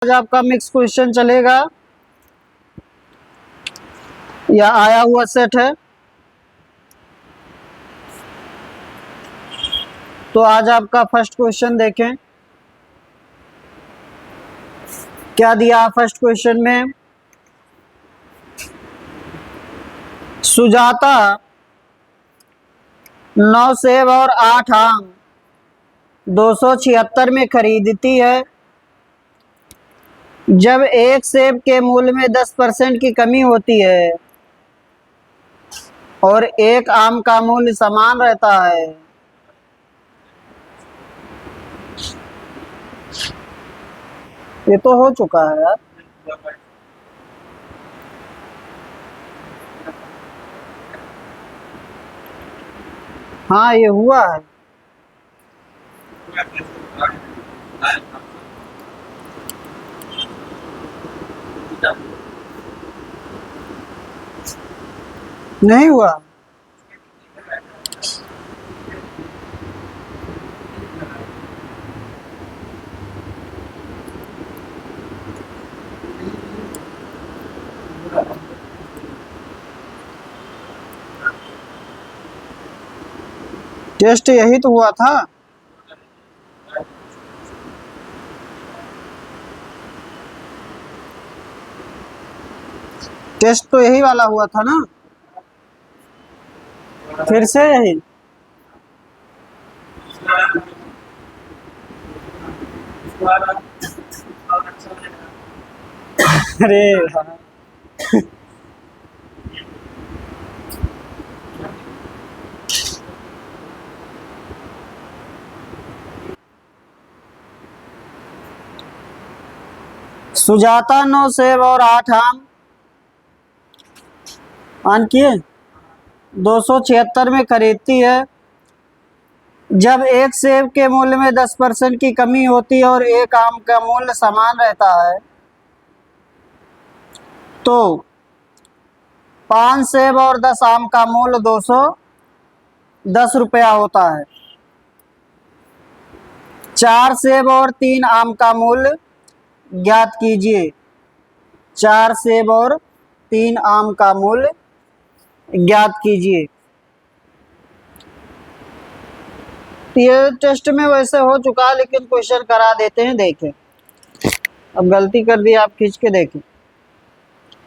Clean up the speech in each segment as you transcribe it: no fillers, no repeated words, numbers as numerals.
आज आपका mix question चलेगा या आया हुआ सेट है। तो आज आपका फर्स्ट क्वेश्चन देखें क्या दिया फर्स्ट क्वेश्चन में। सुजाता 9 सेब और 8 आम 276 में खरीदती है। जब एक सेब के मूल्य में 10% की कमी होती है और एक आम का मूल्य समान रहता है ये तो हो चुका है यार। हाँ ये हुआ है। नहीं हुआ। टेस्ट यही तो हुआ था। टेस्ट तो यही वाला हुआ था ना, फिर से यही। अरे यार। सुजाता 9 सेब और 8 आम ऑन किए 276 में खरीदती है। जब एक सेब के मूल्य में 10% की कमी होती है और एक आम का मूल्य समान रहता है तो 5 सेब और 10 आम का मूल्य 210 रुपया होता है। 4 सेब और 3 आम का मूल्य ज्ञात कीजिए। 4 सेब और 3 आम का मूल्य ज्ञात कीजिए। ये टेस्ट में वैसे हो चुका है लेकिन क्वेश्चन करा देते हैं। देखें, अब गलती कर दी आप, खींच के देखें।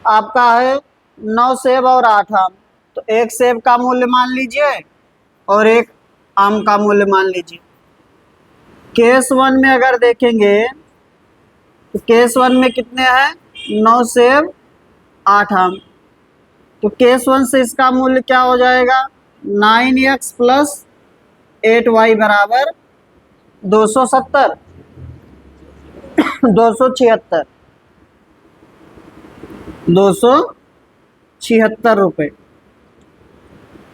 आपका है 9 सेब और 8 आम, तो एक सेब का मूल्य मान लीजिए और एक आम का मूल्य मान लीजिए। केस 1 में अगर देखेंगे तो केस 1 में कितने हैं, 9 सेब 8 आम। तो केस 1 से इसका मूल्य क्या हो जाएगा, 9x प्लस 8y बराबर 270 276 276 रुपये।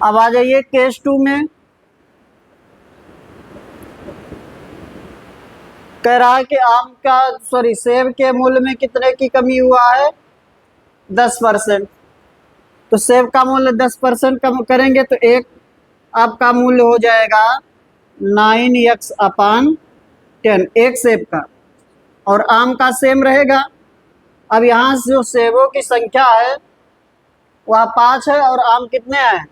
अब आ जाइए केस 2 में। कह रहा है कि सेब के मूल्य में कितने की कमी हुआ है, 10%। तो सेब का मूल्य 10% कम करेंगे तो एक आपका मूल्य हो जाएगा 9x अपान 10 एक सेब का, और आम का सेम रहेगा। अब यहाँ से जो सेबों की संख्या है वह 5 है और आम कितने हैं,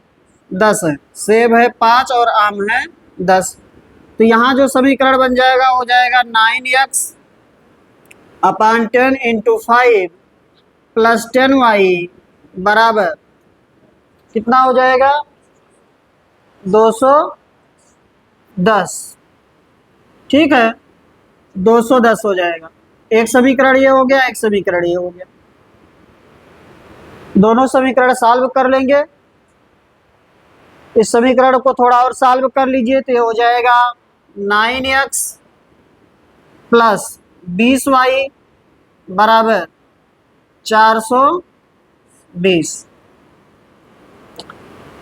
10 है। सेब है 5 और आम है 10। तो यहाँ जो समीकरण बन जाएगा हो जाएगा 9x अपान 10 इंटू 5 प्लस 10y बराबर कितना हो जाएगा, 210। ठीक है, 210 हो जाएगा। एक समीकरण ये हो गया, एक समीकरण ये हो गया। दोनों समीकरण सॉल्व कर लेंगे। इस समीकरण को थोड़ा और सॉल्व कर लीजिए तो ये हो जाएगा 9x प्लस 20y बराबर 420।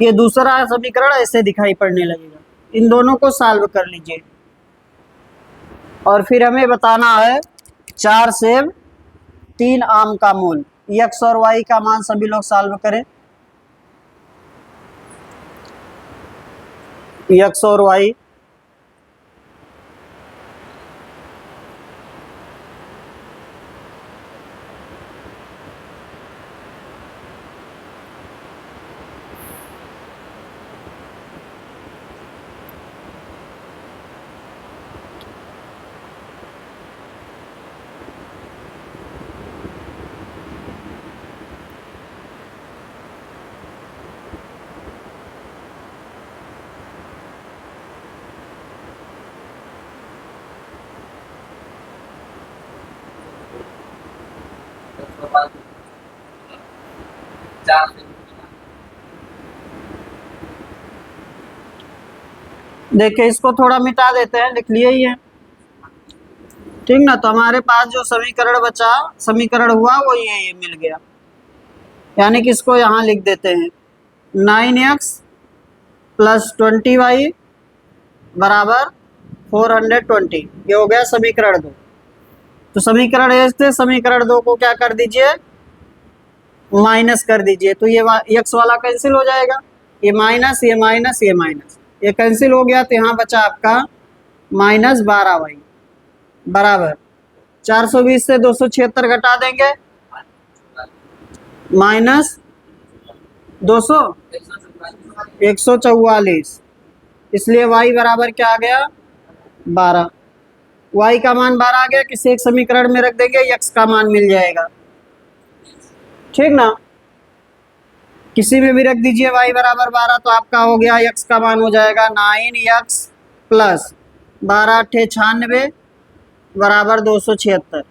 ये दूसरा समीकरण ऐसे दिखाई पड़ने लगेगा। इन दोनों को सॉल्व कर लीजिए और फिर हमें बताना है 4 सेब 3 आम का मूल। x और y का मान सभी लोग सॉल्व करें। x और y देखिए इसको थोड़ा मिटा देते हैं, लिख लिए ही है, ठीक ना। तो हमारे पास जो समीकरण बचा, समीकरण हुआ वो ये मिल गया, यानी कि इसको यहाँ लिख देते हैं 9x प्लस 20y बराबर 420। ये हो गया समीकरण 2। तो समीकरण 1 से समीकरण 2 को क्या कर दीजिए, माइनस कर दीजिए। तो ये x वाला कैंसिल हो जाएगा, ये माइनस ये माइनस ये माइनस, ये कैंसिल हो गया। तो यहाँ बचा आपका माइनस 12y बराबर 420 से 276 घटा देंगे, माइनस 200 144। इसलिए y बराबर क्या आ गया 12। y का मान 12 आ गया, किसी एक समीकरण में रख देंगे, x का मान मिल जाएगा, ठीक ना। किसी में भी रख दीजिए y बराबर 12, तो आपका हो गया x का मान हो जाएगा 9x प्लस 12 × 96 बराबर 276।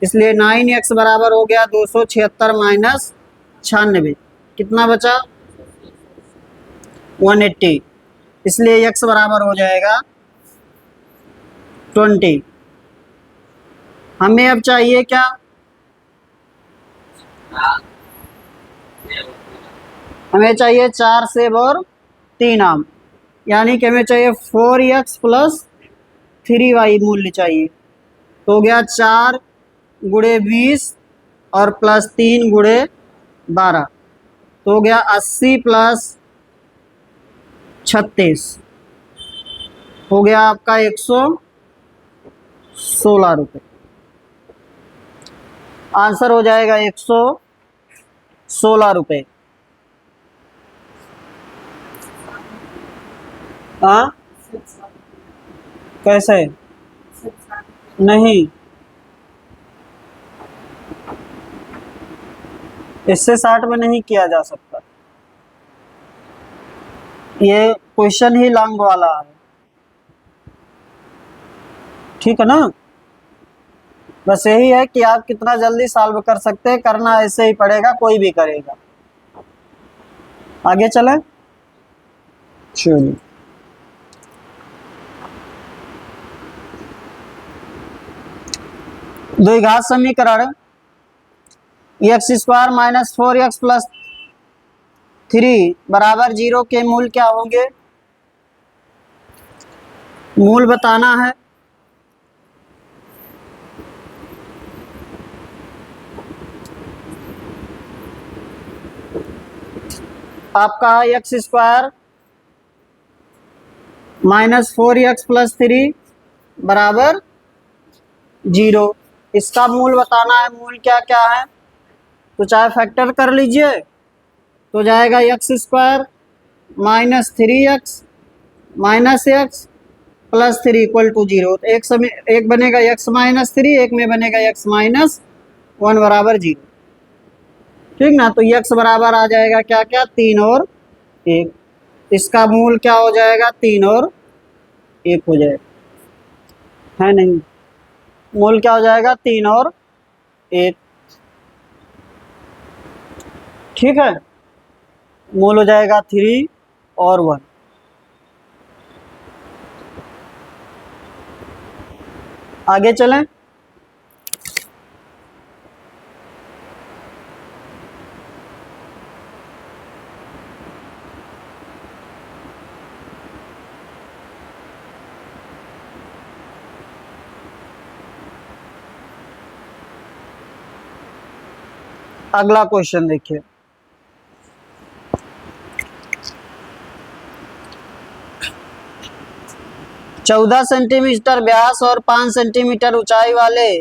इसलिए 9x बराबर हो गया 276 माइनस 96, कितना बचा 180। इसलिए x बराबर हो जाएगा 20। हमें अब चाहिए क्या, हमें चाहिए 4 सेब और 3 आम, यानी कि हमें चाहिए 4x प्लस 3y मूल्य चाहिए। तो हो गया 4 गुणे 20 और प्लस 3 गुणे 12, तो हो गया 80 प्लस 36, हो गया आपका 116 रुपये। आंसर हो जाएगा 116 रुपये। हाँ कैसे, नहीं इससे 60 में नहीं किया जा सकता, ये क्वेश्चन ही लॉन्ग वाला है, ठीक है ना। बस यही है कि आप कितना जल्दी सॉल्व कर सकते हैं, करना ऐसे ही पड़ेगा, कोई भी करेगा। आगे चलें, चलिए द्विघात समीकरण x² माइनस 4x प्लस 3 बराबर 0 के मूल क्या होंगे, मूल बताना है। आपका x² माइनस 4x प्लस 3 बराबर 0, इसका मूल बताना है। मूल क्या क्या है, तो चाहे फैक्टर कर लीजिए, तो जाएगा x² minus 3x minus x plus 3 equal to 0। तो एक बनेगा x माइनस 3, एक में बनेगा x माइनस 1 बराबर 0, ठीक ना। तो x बराबर आ जाएगा क्या क्या 3 और 1, इसका मूल क्या हो जाएगा 3 और 1 हो जाएगा, है नहीं, मूल क्या हो जाएगा 3 और 1, ठीक है। मूल हो जाएगा 3 और 1। आगे चलें, अगला क्वेश्चन देखिए। चौदह सेंटीमीटर व्यास और 5 सेंटीमीटर ऊंचाई वाले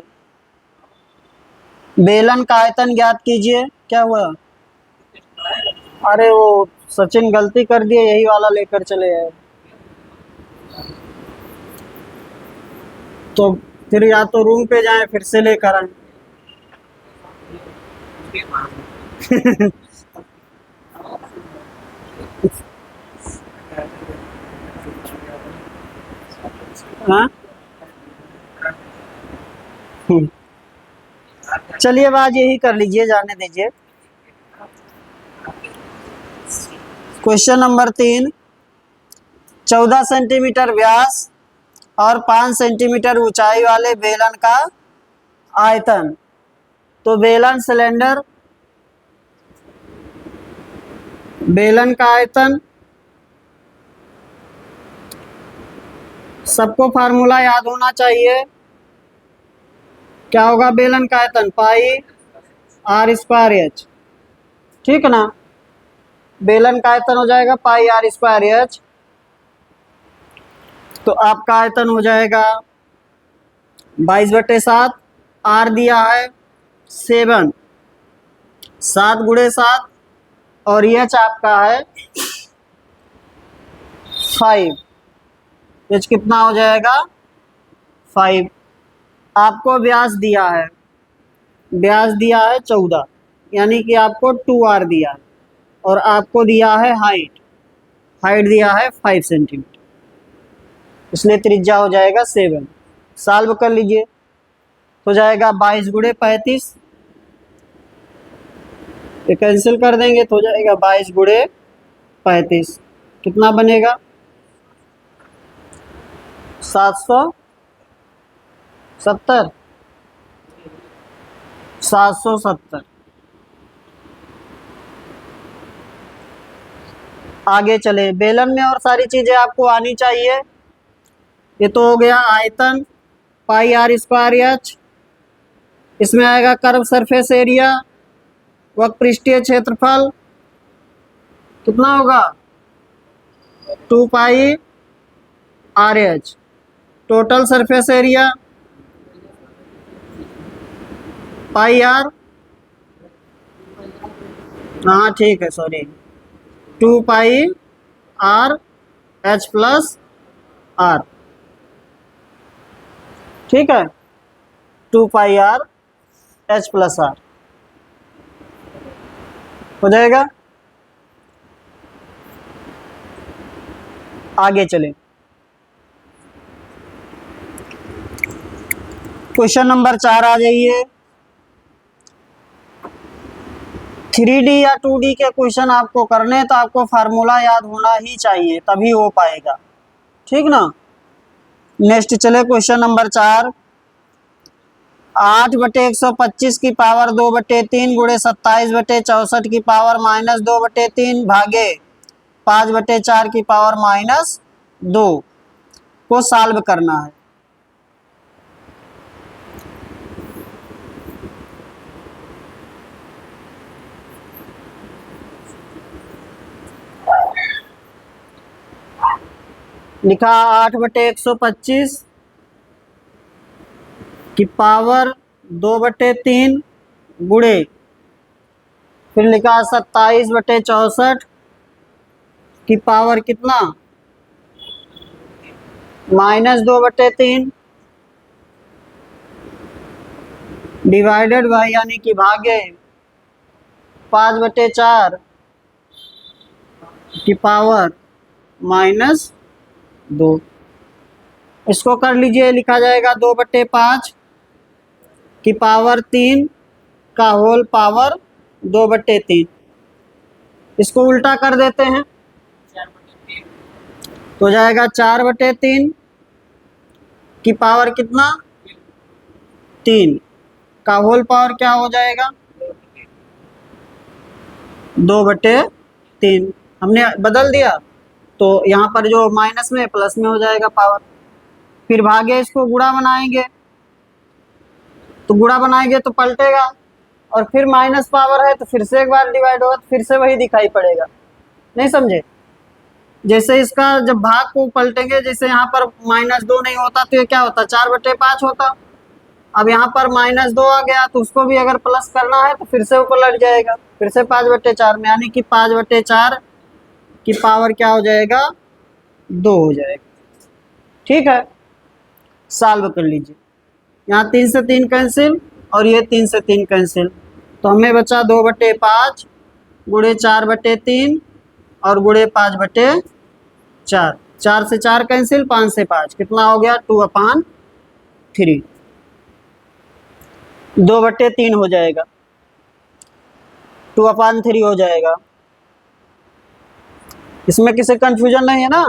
बेलन का आयतन ज्ञात कीजिए। क्या हुआ, अरे वो सचिन गलती कर दिए, यही वाला लेकर चले आए, तो फिर या तो रूम पे जाएं फिर से लेकर आए। हाँ चलिए अब आज यही कर लीजिए, जाने दीजिए। क्वेश्चन नंबर 3, 14 सेंटीमीटर व्यास और 5 सेंटीमीटर ऊंचाई वाले बेलन का आयतन। तो बेलन का आयतन, सबको फार्मूला याद होना चाहिए। क्या होगा बेलन का आयतन? पाई आर स्क्वायर एच, ठीक ना। बेलन का आयतन हो जाएगा पाई आर स्क्वायर एच। तो आपका आयतन हो जाएगा 22/7। आर दिया है 7, 7 × 7, और एच आपका है 5। एच कितना हो जाएगा? 5। आपको व्यास दिया है, 14, यानी कि आपको 2r दिया है, और आपको दिया है हाइट दिया है 5 सेंटीमीटर, इसलिए त्रिज्या हो जाएगा 7। सॉल्व कर लीजिए, हो जाएगा 22 × 35, ये कैंसिल कर देंगे तो हो जाएगा 22 × 35, कितना बनेगा? 770, 770। आगे चले, बेलन में और सारी चीजें आपको आनी चाहिए। ये तो हो गया आयतन पाई आर स्क्वायर एच, इसमें आएगा कर्व सरफेस एरिया, वक्र पृष्ठीय क्षेत्रफल, कितना होगा? 2 pi R H. Total surface area pi R, हाँ ठीक है, sorry, 2 pi R H plus R, ठीक है, 2 pi R H plus R हो जाएगा। आगे चले, क्वेश्चन नंबर 4 आ जाइए। 3D या 2D के क्वेश्चन आपको करने तो आपको फार्मूला याद होना ही चाहिए, तभी हो पाएगा, ठीक ना। नेक्स्ट चले, क्वेश्चन नंबर 4, 8/125 की पावर 2/3 × 27/64 की पावर -2/3 भागे 5/4 की पावर -2 को सॉल्व करना है। लिखा 8/125 की पावर 2/3 गुणे, फिर लिखा 27/64 की पावर कितना? -2/3 डिवाइडेड बाय, यानी कि भागे 5/4 की पावर -2। इसको कर लीजिए, लिखा जाएगा 2/5 की पावर 3 का होल पावर 2/3। इसको उल्टा कर देते हैं तो जाएगा 4/3 की पावर कितना? 3 का होल पावर क्या हो जाएगा? 2/3। हमने बदल दिया तो यहाँ पर जो माइनस में प्लस में हो जाएगा पावर। फिर भागे इसको गुणा बनाएंगे, तो गुणा बनाएंगे तो पलटेगा, और फिर माइनस पावर है तो फिर से एक बार डिवाइड होगा तो फिर से वही दिखाई पड़ेगा। नहीं समझे? जैसे इसका जब भाग को पलटेंगे, जैसे यहाँ पर -2 नहीं होता तो ये क्या होता? 4/5 होता। अब यहाँ पर -2 आ गया तो उसको भी अगर प्लस करना है तो फिर से वो पलट जाएगा, फिर से 5/4 में, यानी कि 5/4 की पावर क्या हो जाएगा? 2 हो जाएगा। ठीक है, सॉल्व कर लीजिए। यहाँ 3 से 3 कैंसिल और ये 3 से 3 कैंसिल, तो हमें बचा 2/5 गुणे 4/3 और गुणे 5/4। 4 से 4 कैंसिल, 5 से 5, कितना हो गया? 2/3। 2/3 हो जाएगा, 2/3 हो जाएगा। इसमें किसी कंफ्यूजन नहीं है ना।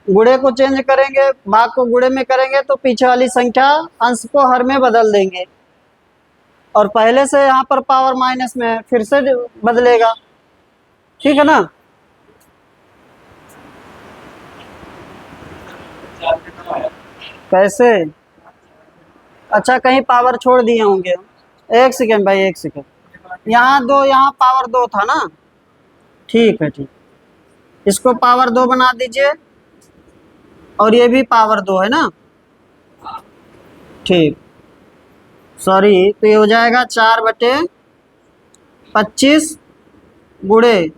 गुणे को चेंज करेंगे, भाग को गुणे में करेंगे तो पीछे वाली संख्या अंश को हर में बदल देंगे, और पहले से यहाँ पर पावर माइनस में है, फिर से बदलेगा। ठीक है ना। कैसे? अच्छा, कहीं पावर छोड़ दिए होंगे। एक सेकेंड भाई, एक सेकेंड। यहाँ 2, यहाँ पावर 2 था ना। ठीक है, ठीक। इसको पावर 2 बना दीजिए, और ये भी पावर 2 है ना। ठीक, सॉरी, तो ये हो जाएगा 4/25 गुणे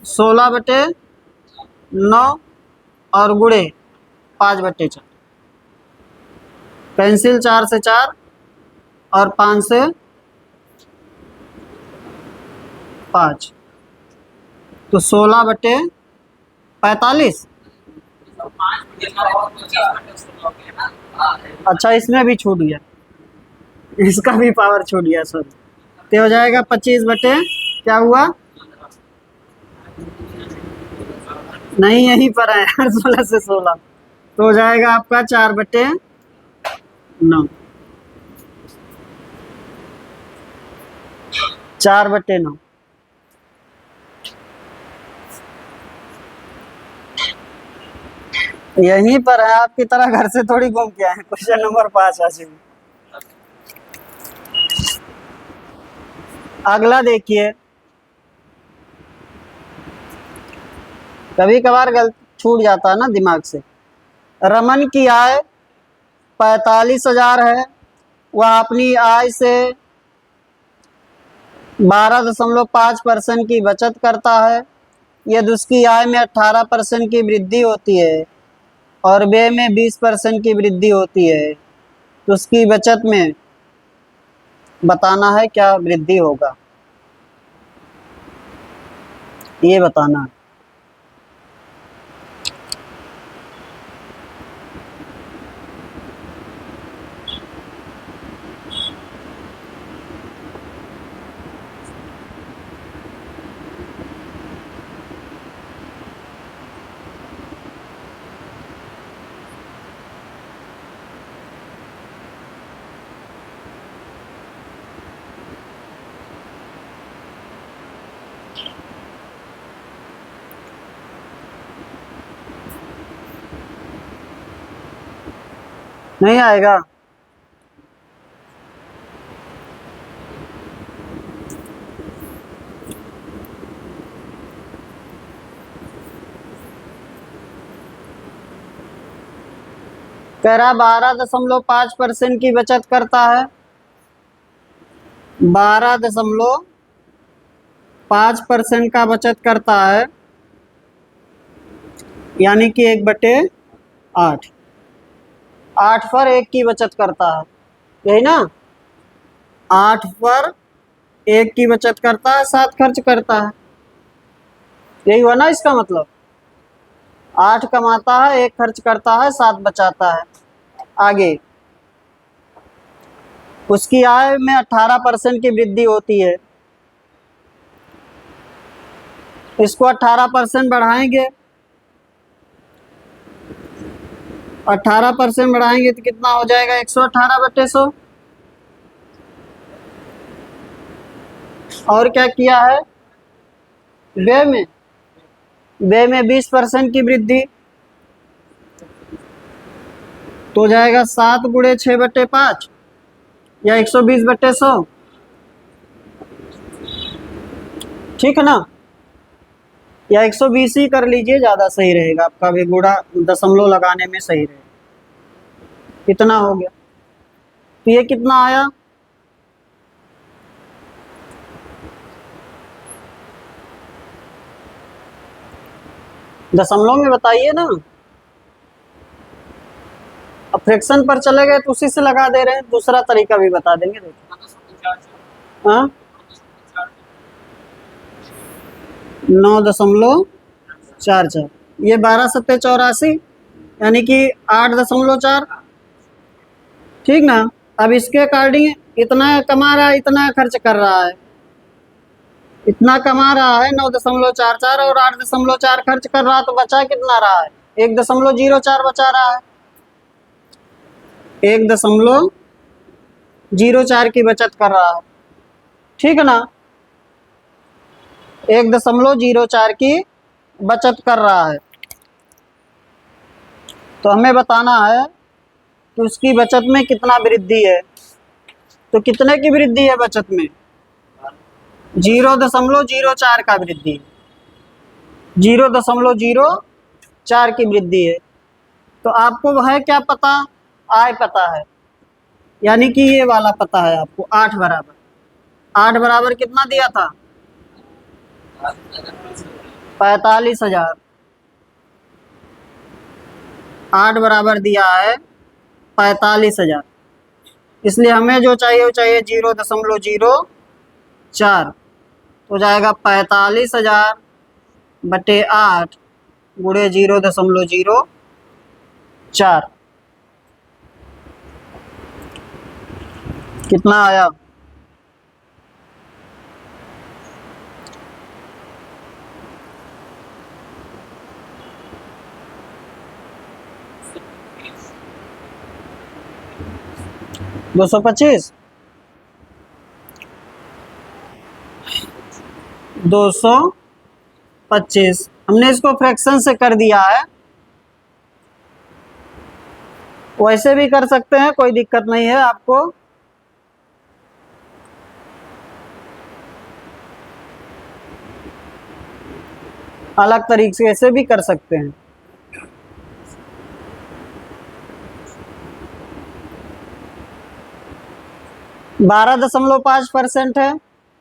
16/9 और गुणे 5/4। पेंसिल 4 से 4 और 5 से 5, तो 16/45। अच्छा, इसमें भी छूट गया, इसका भी पावर छूट गया, सॉरी। तो हो जाएगा 25 क्या हुआ, नहीं यहीं पर है यार, 16 से 16, तो हो जाएगा आपका 4/9। 4/9। यहीं पर है, आपकी तरह घर से थोड़ी घूम के आए। क्वेश्चन नंबर 5 आ चुकी। अगला देखिए, कभी कभार गलत छूट जाता है ना दिमाग से। रमन की आय 45,000 है, वह अपनी आय से 12.5% की बचत करता है। यदि उसकी आय में 18% की वृद्धि होती है और व्यय में 20% की वृद्धि होती है, तो उसकी बचत में बताना है क्या वृद्धि होगा, ये बताना है। नहीं आएगा? कह रहा 12.5% की बचत करता है। 12.5% का बचत करता है, यानी कि 1/8। 8 पर 1 की बचत करता है, यही ना। 8 पर 1 की बचत करता है, 7 खर्च करता है, यही हुआ ना इसका मतलब। 8 कमाता है, 1 खर्च करता है, 7 बचाता है। आगे, उसकी आय में 18% की वृद्धि होती है। इसको 18% बढ़ाएंगे, 18% बढ़ाएंगे तो कितना हो जाएगा, 118/100। और क्या किया है, व्यय में 20% की वृद्धि, तो हो जाएगा 7 गुणे 6/5 या 120/100। ठीक है ना, या 120 ही कर लीजिए, ज़्यादा सही रहेगा आपका भी, गुणा दशमलव लगाने में सही रहेगा। कितना हो गया, तो ये कितना आया, दशमलव में बताइए ना। अब फ्रैक्शन पर चले गए तो उसी से लगा दे रहे हैं, दूसरा तरीका भी बता देंगे। देखो, हाँ, 9.44, ये 12 सत्ते 84, यानी कि 8.4। ठीक ना। अब इसके अकॉर्डिंग इतना कमा रहा है, इतना खर्च कर रहा है, इतना कमा रहा है 9.44 और 8.4 खर्च कर रहा है, तो बचा कितना रहा है? 1.04 बचा रहा है। 1.04 की बचत कर रहा है, ठीक है ना? 1.04 की बचत कर रहा है। तो हमें बताना है कि उसकी बचत में कितना वृद्धि है। तो कितने की वृद्धि है बचत में? 0.04 का वृद्धि, 0.04 की वृद्धि है। तो आपको है क्या पता? आय पता है, यानी कि ये वाला पता है आपको, 8 बराबर। 8 बराबर कितना दिया था? 45,000। 8 बराबर दिया है 45,000। इसलिए हमें जो चाहिए वो चाहिए 0.04। तो जाएगा 45,000 बटे 8 गुणे 0.04। कितना आया? दो सौ पच्चीस 225। हमने इसको फ्रैक्शन से कर दिया है, वैसे भी कर सकते हैं, कोई दिक्कत नहीं है आपको। अलग तरीके से भी कर सकते हैं। बारह 12.5% है,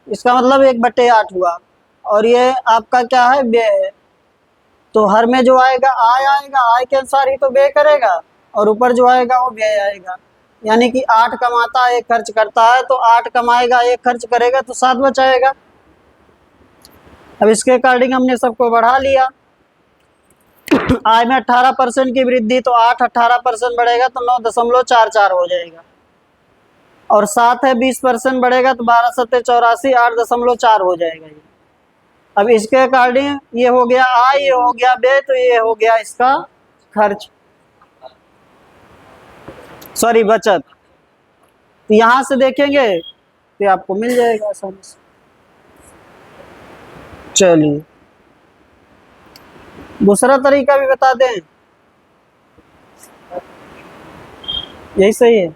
इसका मतलब 1/8 हुआ। और ये आपका क्या है? व्यय है। तो हर में जो आएगा आय आएगा, आय के अनुसार ही तो व्यय करेगा, और ऊपर जो आएगा वो व्यय आएगा। यानी कि 8 कमाता है 1 खर्च करता है, तो 8 कमाएगा 1 खर्च करेगा तो 7 बचाएगा। अब इसके अकॉर्डिंग हमने सबको बढ़ा लिया। आय में 18% की वृद्धि, तो 8 18% बढ़ेगा तो 9.44 हो जाएगा। और 7 है 20% बढ़ेगा तो 12 सत्ते 84, 8.4 हो जाएगा ये। अब इसके अकॉर्डिंग ये हो गया आय, ये हो गया व्यय, तो ये हो गया इसका खर्च, सॉरी बचत। तो यहां से देखेंगे तो आपको मिल जाएगा आसानी से। चलिए दूसरा तरीका भी बता दें, यही सही है।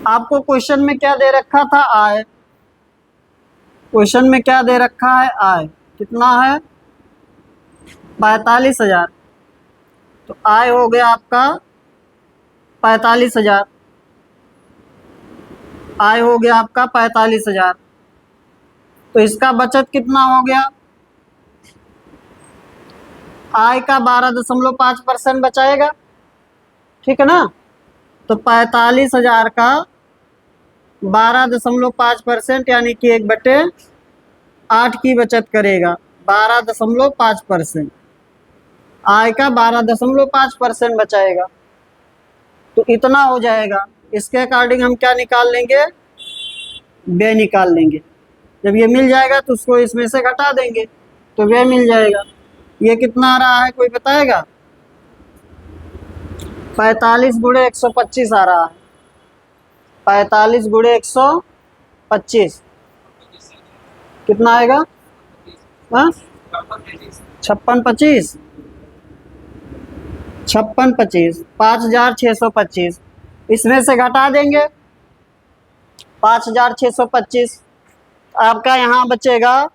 आपको क्वेश्चन में क्या दे रखा था? आय। क्वेश्चन में क्या दे रखा है? आय कितना है? 45,000। तो आय हो गया आपका 45,000। आय हो गया आपका 45,000। तो इसका बचत कितना हो गया? आय का 12.5% बचाएगा, ठीक है ना? तो 45,000 का 12.5% यानी कि 1/8 की बचत करेगा। 12.5%, आय का 12.5% बचाएगा, तो इतना हो जाएगा। इसके अकॉर्डिंग हम क्या निकाल लेंगे? व्यय निकाल लेंगे। जब ये मिल जाएगा तो उसको इसमें से घटा देंगे तो व्यय मिल जाएगा। ये कितना आ रहा है कोई बताएगा? 45 गुणे 125 आ रहा है। 45 गुणे 125 कितना आएगा? 5625 5625 5,625। इसमें से घटा देंगे 5,625, आपका यहाँ बचेगा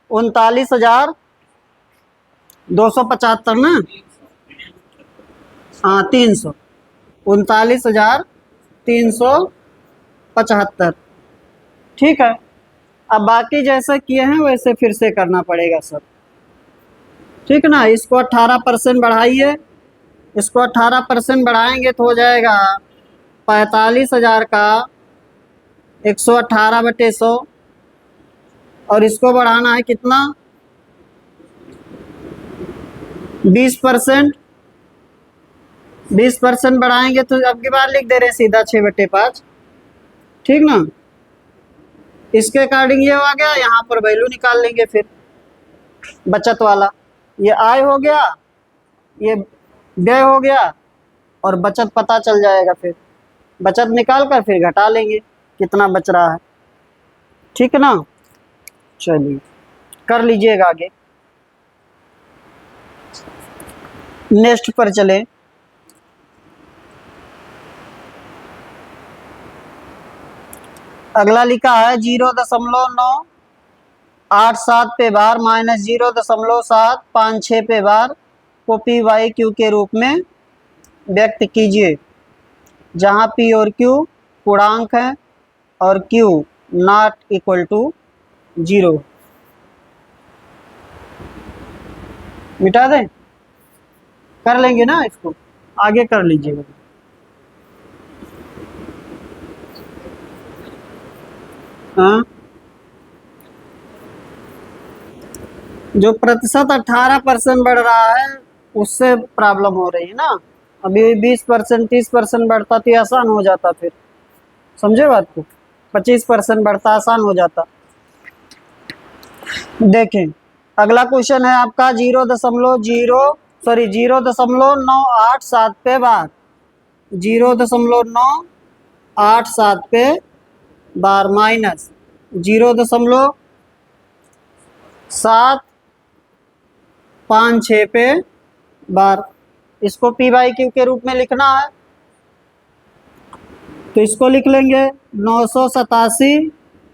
39,275 ना? हाँ 300, 39,375। ठीक है। अब बाकी जैसे किए हैं वैसे फिर से करना पड़ेगा सब, ठीक है ना? इसको 18% बढ़ाइए, इसको 18% बढ़ाएंगे तो हो जाएगा 45,000 का 118/100 और इसको बढ़ाना है कितना, 20%। 20% बढ़ाएंगे तो अब की बार लिख दे रहे हैं सीधा 6/5, ठीक ना। इसके अकॉर्डिंग ये आ गया, यहाँ पर वैल्यू निकाल लेंगे फिर बचत वाला। ये आय हो गया, ये व्यय हो गया, और बचत पता चल जाएगा। फिर बचत निकाल कर फिर घटा लेंगे कितना बच रहा है, ठीक है ना। चलिए कर लीजिएगा आगे। नेक्स्ट पर चले। अगला लिखा है 0.987 पे बार माइनस 0.756 पे बार को पी वाई क्यू के रूप में व्यक्त कीजिए, जहां पी और क्यू पूर्णांक है और क्यू नॉट इक्वल टू 0। मिटा दें, कर लेंगे ना इसको, आगे कर लीजिएगा। हाँ, जो प्रतिशत 18% बढ़ रहा है उससे प्रॉब्लम हो रही है ना। अभी 20% 30% बढ़ता तो आसान हो जाता, फिर समझे बात को। 25% बढ़ता आसान हो जाता। देखें अगला क्वेश्चन है आपका 0.987 पे बार, 0.987 पे बार माइनस 0.756 पे बार। इसको पी बाई क्यू के रूप में लिखना है, तो इसको लिख लेंगे 987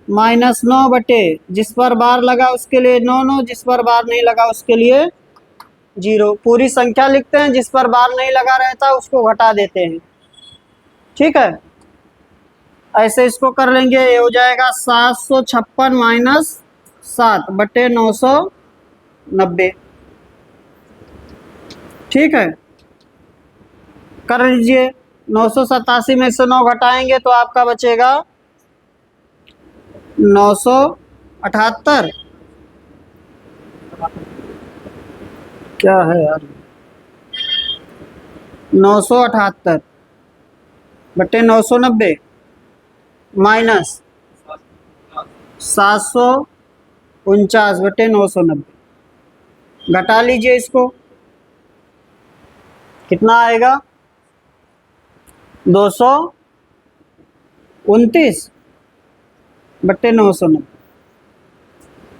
माइनस 9 बटे जिस पर बार लगा उसके लिए 9, जिस पर बार नहीं लगा उसके लिए 0। पूरी संख्या लिखते हैं, जिस पर बार नहीं लगा रहता उसको घटा देते हैं, ठीक है। ऐसे इसको कर लेंगे, ये हो जाएगा 756 माइनस 7 बटे 990, ठीक है। कर लीजिए। 987 में से 9 घटाएंगे तो आपका बचेगा 978। क्या है यार, 978 बटे 990 माइनस 749 बटे 990। घटा लीजिए इसको, कितना आएगा 229 बटे 990।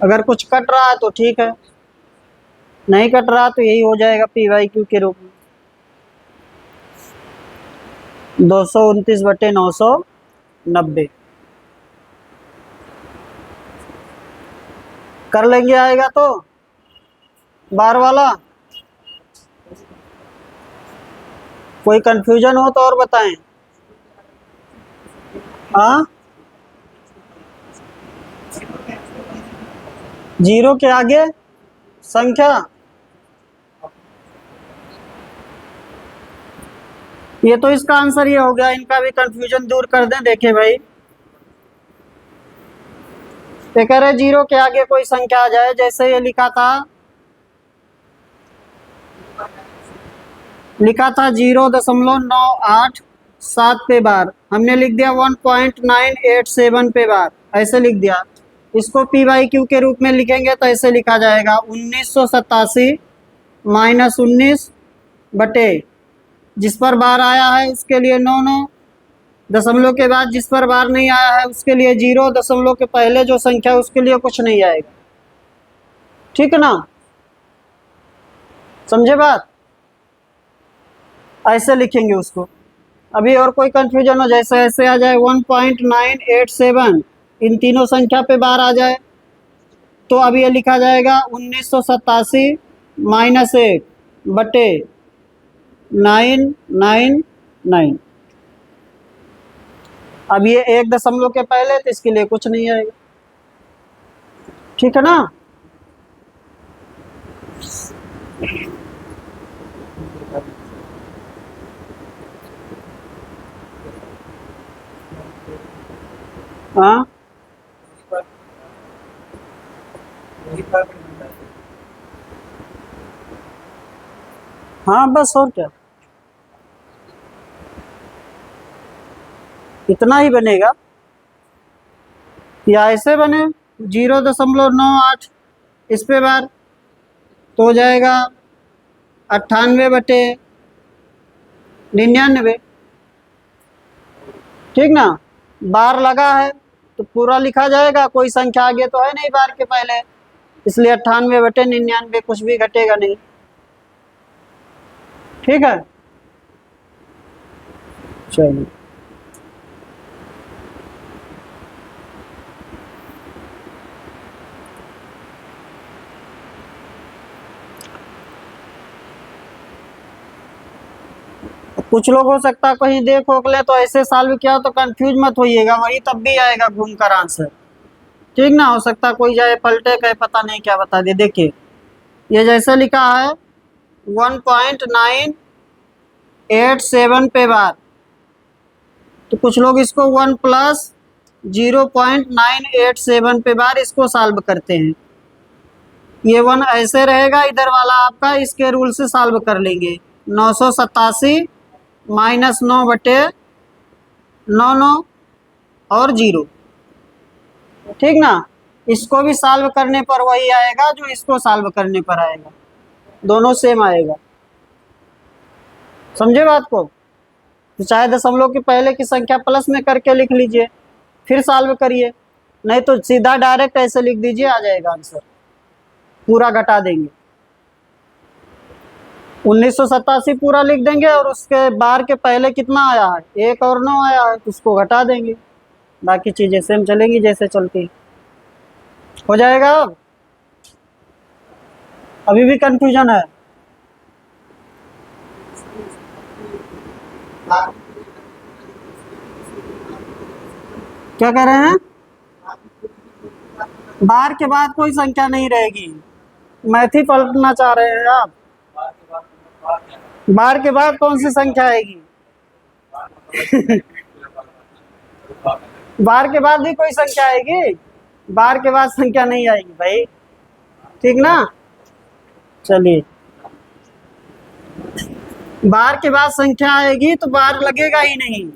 अगर कुछ कट रहा है तो ठीक है, नहीं कट रहा तो यही हो जाएगा पी वाई क्यू के रूप में 229 बटे 990। कर लेंगे, आएगा तो बार वाला। कोई कंफ्यूजन हो तो और बताएं। हाँ, 0 के आगे संख्या, ये तो इसका आंसर ये हो गया। इनका भी कंफ्यूजन दूर कर दें। देखें भाई, ये कह रहे 0 के आगे कोई संख्या आ जाए, जैसे ये लिखा था 0.987 पे बार, हमने लिख दिया 1.987 पे बार, ऐसे लिख दिया। इसको पी बाई क्यू के रूप में लिखेंगे तो ऐसे लिखा जाएगा 1987 माइनस 19 बटे जिस पर बार आया है उसके लिए 9, दशमलव के बाद जिस पर बार नहीं आया है उसके लिए 0, दशमलव के पहले जो संख्या उसके लिए कुछ नहीं आएगा, ठीक है ना। समझे बात, ऐसे लिखेंगे उसको। अभी और कोई कंफ्यूजन हो, जैसे ऐसे आ जाए 1.987 इन तीनों संख्या पे बार आ जाए तो अब ये लिखा जाएगा 1987 माइनस 1 बटे 999। अब ये 1 दशमलव के पहले तो इसके लिए कुछ नहीं आएगा, ठीक है ना। हाँ, हाँ बस, और क्या, इतना ही बनेगा। या ऐसे बने 0.98 इस पे बार, तो हो जाएगा 98/99। ठीक ना, बार लगा है तो पूरा लिखा जाएगा, कोई संख्या आगे तो है नहीं बार के पहले, इसलिए 98/99, कुछ भी घटेगा नहीं। ठीक है, चलिए। कुछ लोग हो सकता है कहीं देख ओख ले तो ऐसे सॉल्व किया तो कंफ्यूज मत होइएगा, वही तब भी आएगा घूम कर आंसर। ठीक ना, हो सकता कोई जाए पलटे कहे पता नहीं क्या बता दे। देखिए ये जैसे लिखा है 1.987 पे बार, तो कुछ लोग इसको 1 + 0.987 पे बार इसको सॉल्व करते हैं। ये 1 ऐसे रहेगा, इधर वाला आपका इसके रूल से सॉल्व कर लेंगे। 987 - 9/99 और 0। ठीक ना, इसको भी सॉल्व करने पर वही आएगा जो इसको सॉल्व करने पर आएगा, दोनों सेम आएगा। समझे बात को? तो चाहे दशमलव के पहले की संख्या प्लस में करके लिख लीजिए, फिर सॉल्व करिए, नहीं तो सीधा डायरेक्ट ऐसे लिख दीजिए, आ जाएगा आंसर, पूरा घटा देंगे। 1987 पूरा लिख देंगे और उसके बार के पहले कितना आया है, 1 और 9 आया है, तो उसको घटा देंगे, बाकी चीजें सेम चलेंगी जैसे चलती। हो जाएगा? अभी भी कंफ्यूजन है? क्या कह रहे हैं? बार के बाद कोई संख्या नहीं रहेगी, मैथ ही पलटना चाह रहे हैं आप? बार के बाद कौन सी संख्या आएगी? बार के बाद भी कोई संख्या आएगी? बार के बाद संख्या नहीं आएगी भाई, ठीक ना। चलिए, बार के बाद संख्या आएगी तो बार लगेगा ही नहीं,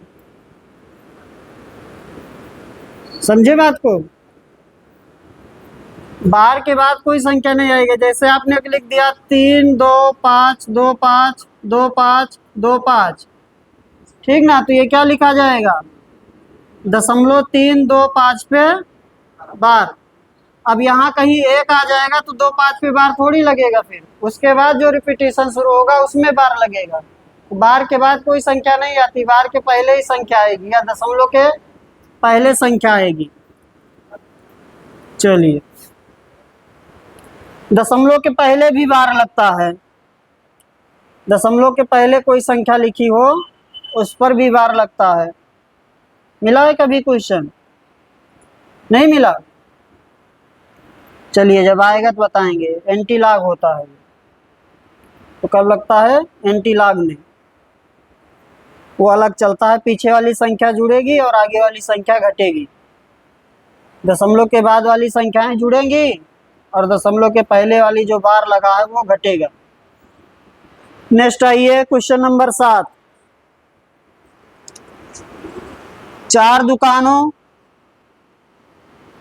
समझे बात को? बार के बाद कोई संख्या नहीं आएगी। जैसे आपने लिख दिया 3 2 5 2 5 2 5 2 5, ठीक ना, तो ये क्या लिखा जाएगा? 0.325 पे बार। अब यहाँ कहीं 1 आ जाएगा तो 2 5 पे बार थोड़ी लगेगा, फिर उसके बाद जो रिपीटेशन शुरू होगा उसमें बार लगेगा। तो बार के बाद कोई संख्या नहीं आती, बार के पहले ही संख्या आएगी या दशमलव के पहले संख्या आएगी। चलिए, दशमलव के पहले भी बार लगता है, दशमलव के पहले कोई संख्या लिखी हो उस पर भी बार लगता है। मिला है कभी क्वेश्चन? नहीं मिला? चलिए जब आएगा तो बताएंगे। एंटी लॉग होता है तो कब लगता है? एंटी लॉग में, वो अलग चलता है, पीछे वाली संख्या जुड़ेगी और आगे वाली संख्या घटेगी। दशमलव के बाद वाली संख्याएं जुड़ेंगी और दशमलव के पहले वाली जो बार लगा है वो घटेगा। नेक्स्ट आइए क्वेश्चन नंबर 7। 4 दुकानों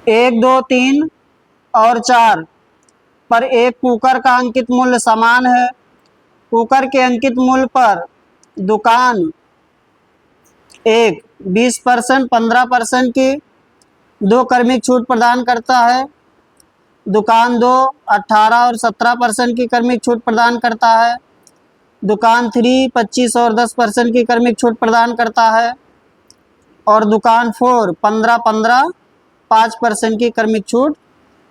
1 2 3 और 4 पर एक कुकर का अंकित मूल्य समान है। कुकर के अंकित मूल्य पर दुकान 1 20%, 15% की 2 क्रमिक छूट प्रदान करता है। दुकान 2 18 और 17% की क्रमिक छूट प्रदान करता है। दुकान 3 25 और 10% की क्रमिक छूट प्रदान करता है। और दुकान 4 15 15 5% की क्रमिक छूट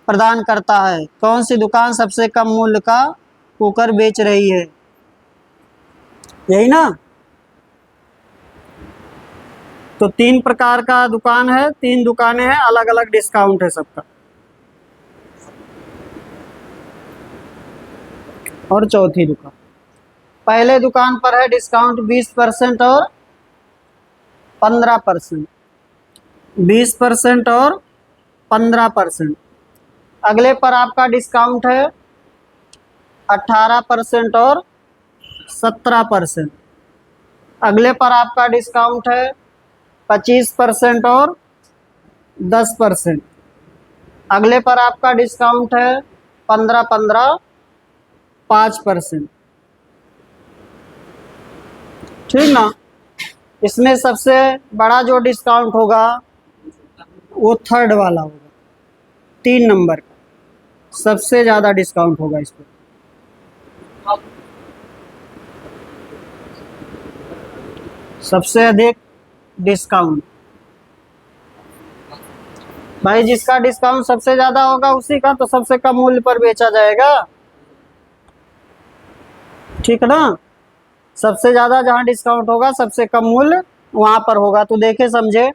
प्रदान करता है। कौन सी दुकान सबसे कम मूल्य का कुकर बेच रही है? यही ना। तो 3 प्रकार का दुकान है, 3 दुकानें हैं, अलग अलग डिस्काउंट है सबका। और चौथी दुकान, पहले दुकान पर है डिस्काउंट 20% और 15%, 20% और 15%। अगले पर आपका डिस्काउंट है 18% और 17%। अगले पर आपका डिस्काउंट है 25% और 10%। अगले पर आपका डिस्काउंट है 15-15 5%। ठीक ना। इसमें सबसे बड़ा जो डिस्काउंट होगा वो थर्ड वाला होगा, 3 नंबर का सबसे ज़्यादा डिस्काउंट होगा इस पर। सबसे अधिक डिस्काउंट भाई, जिसका डिस्काउंट सबसे ज़्यादा होगा उसी का तो सबसे कम मूल्य पर बेचा जाएगा। ठीक है ना। सबसे ज़्यादा जहाँ डिस्काउंट होगा सबसे कम मूल्य वहाँ पर होगा। तो देखे समझे,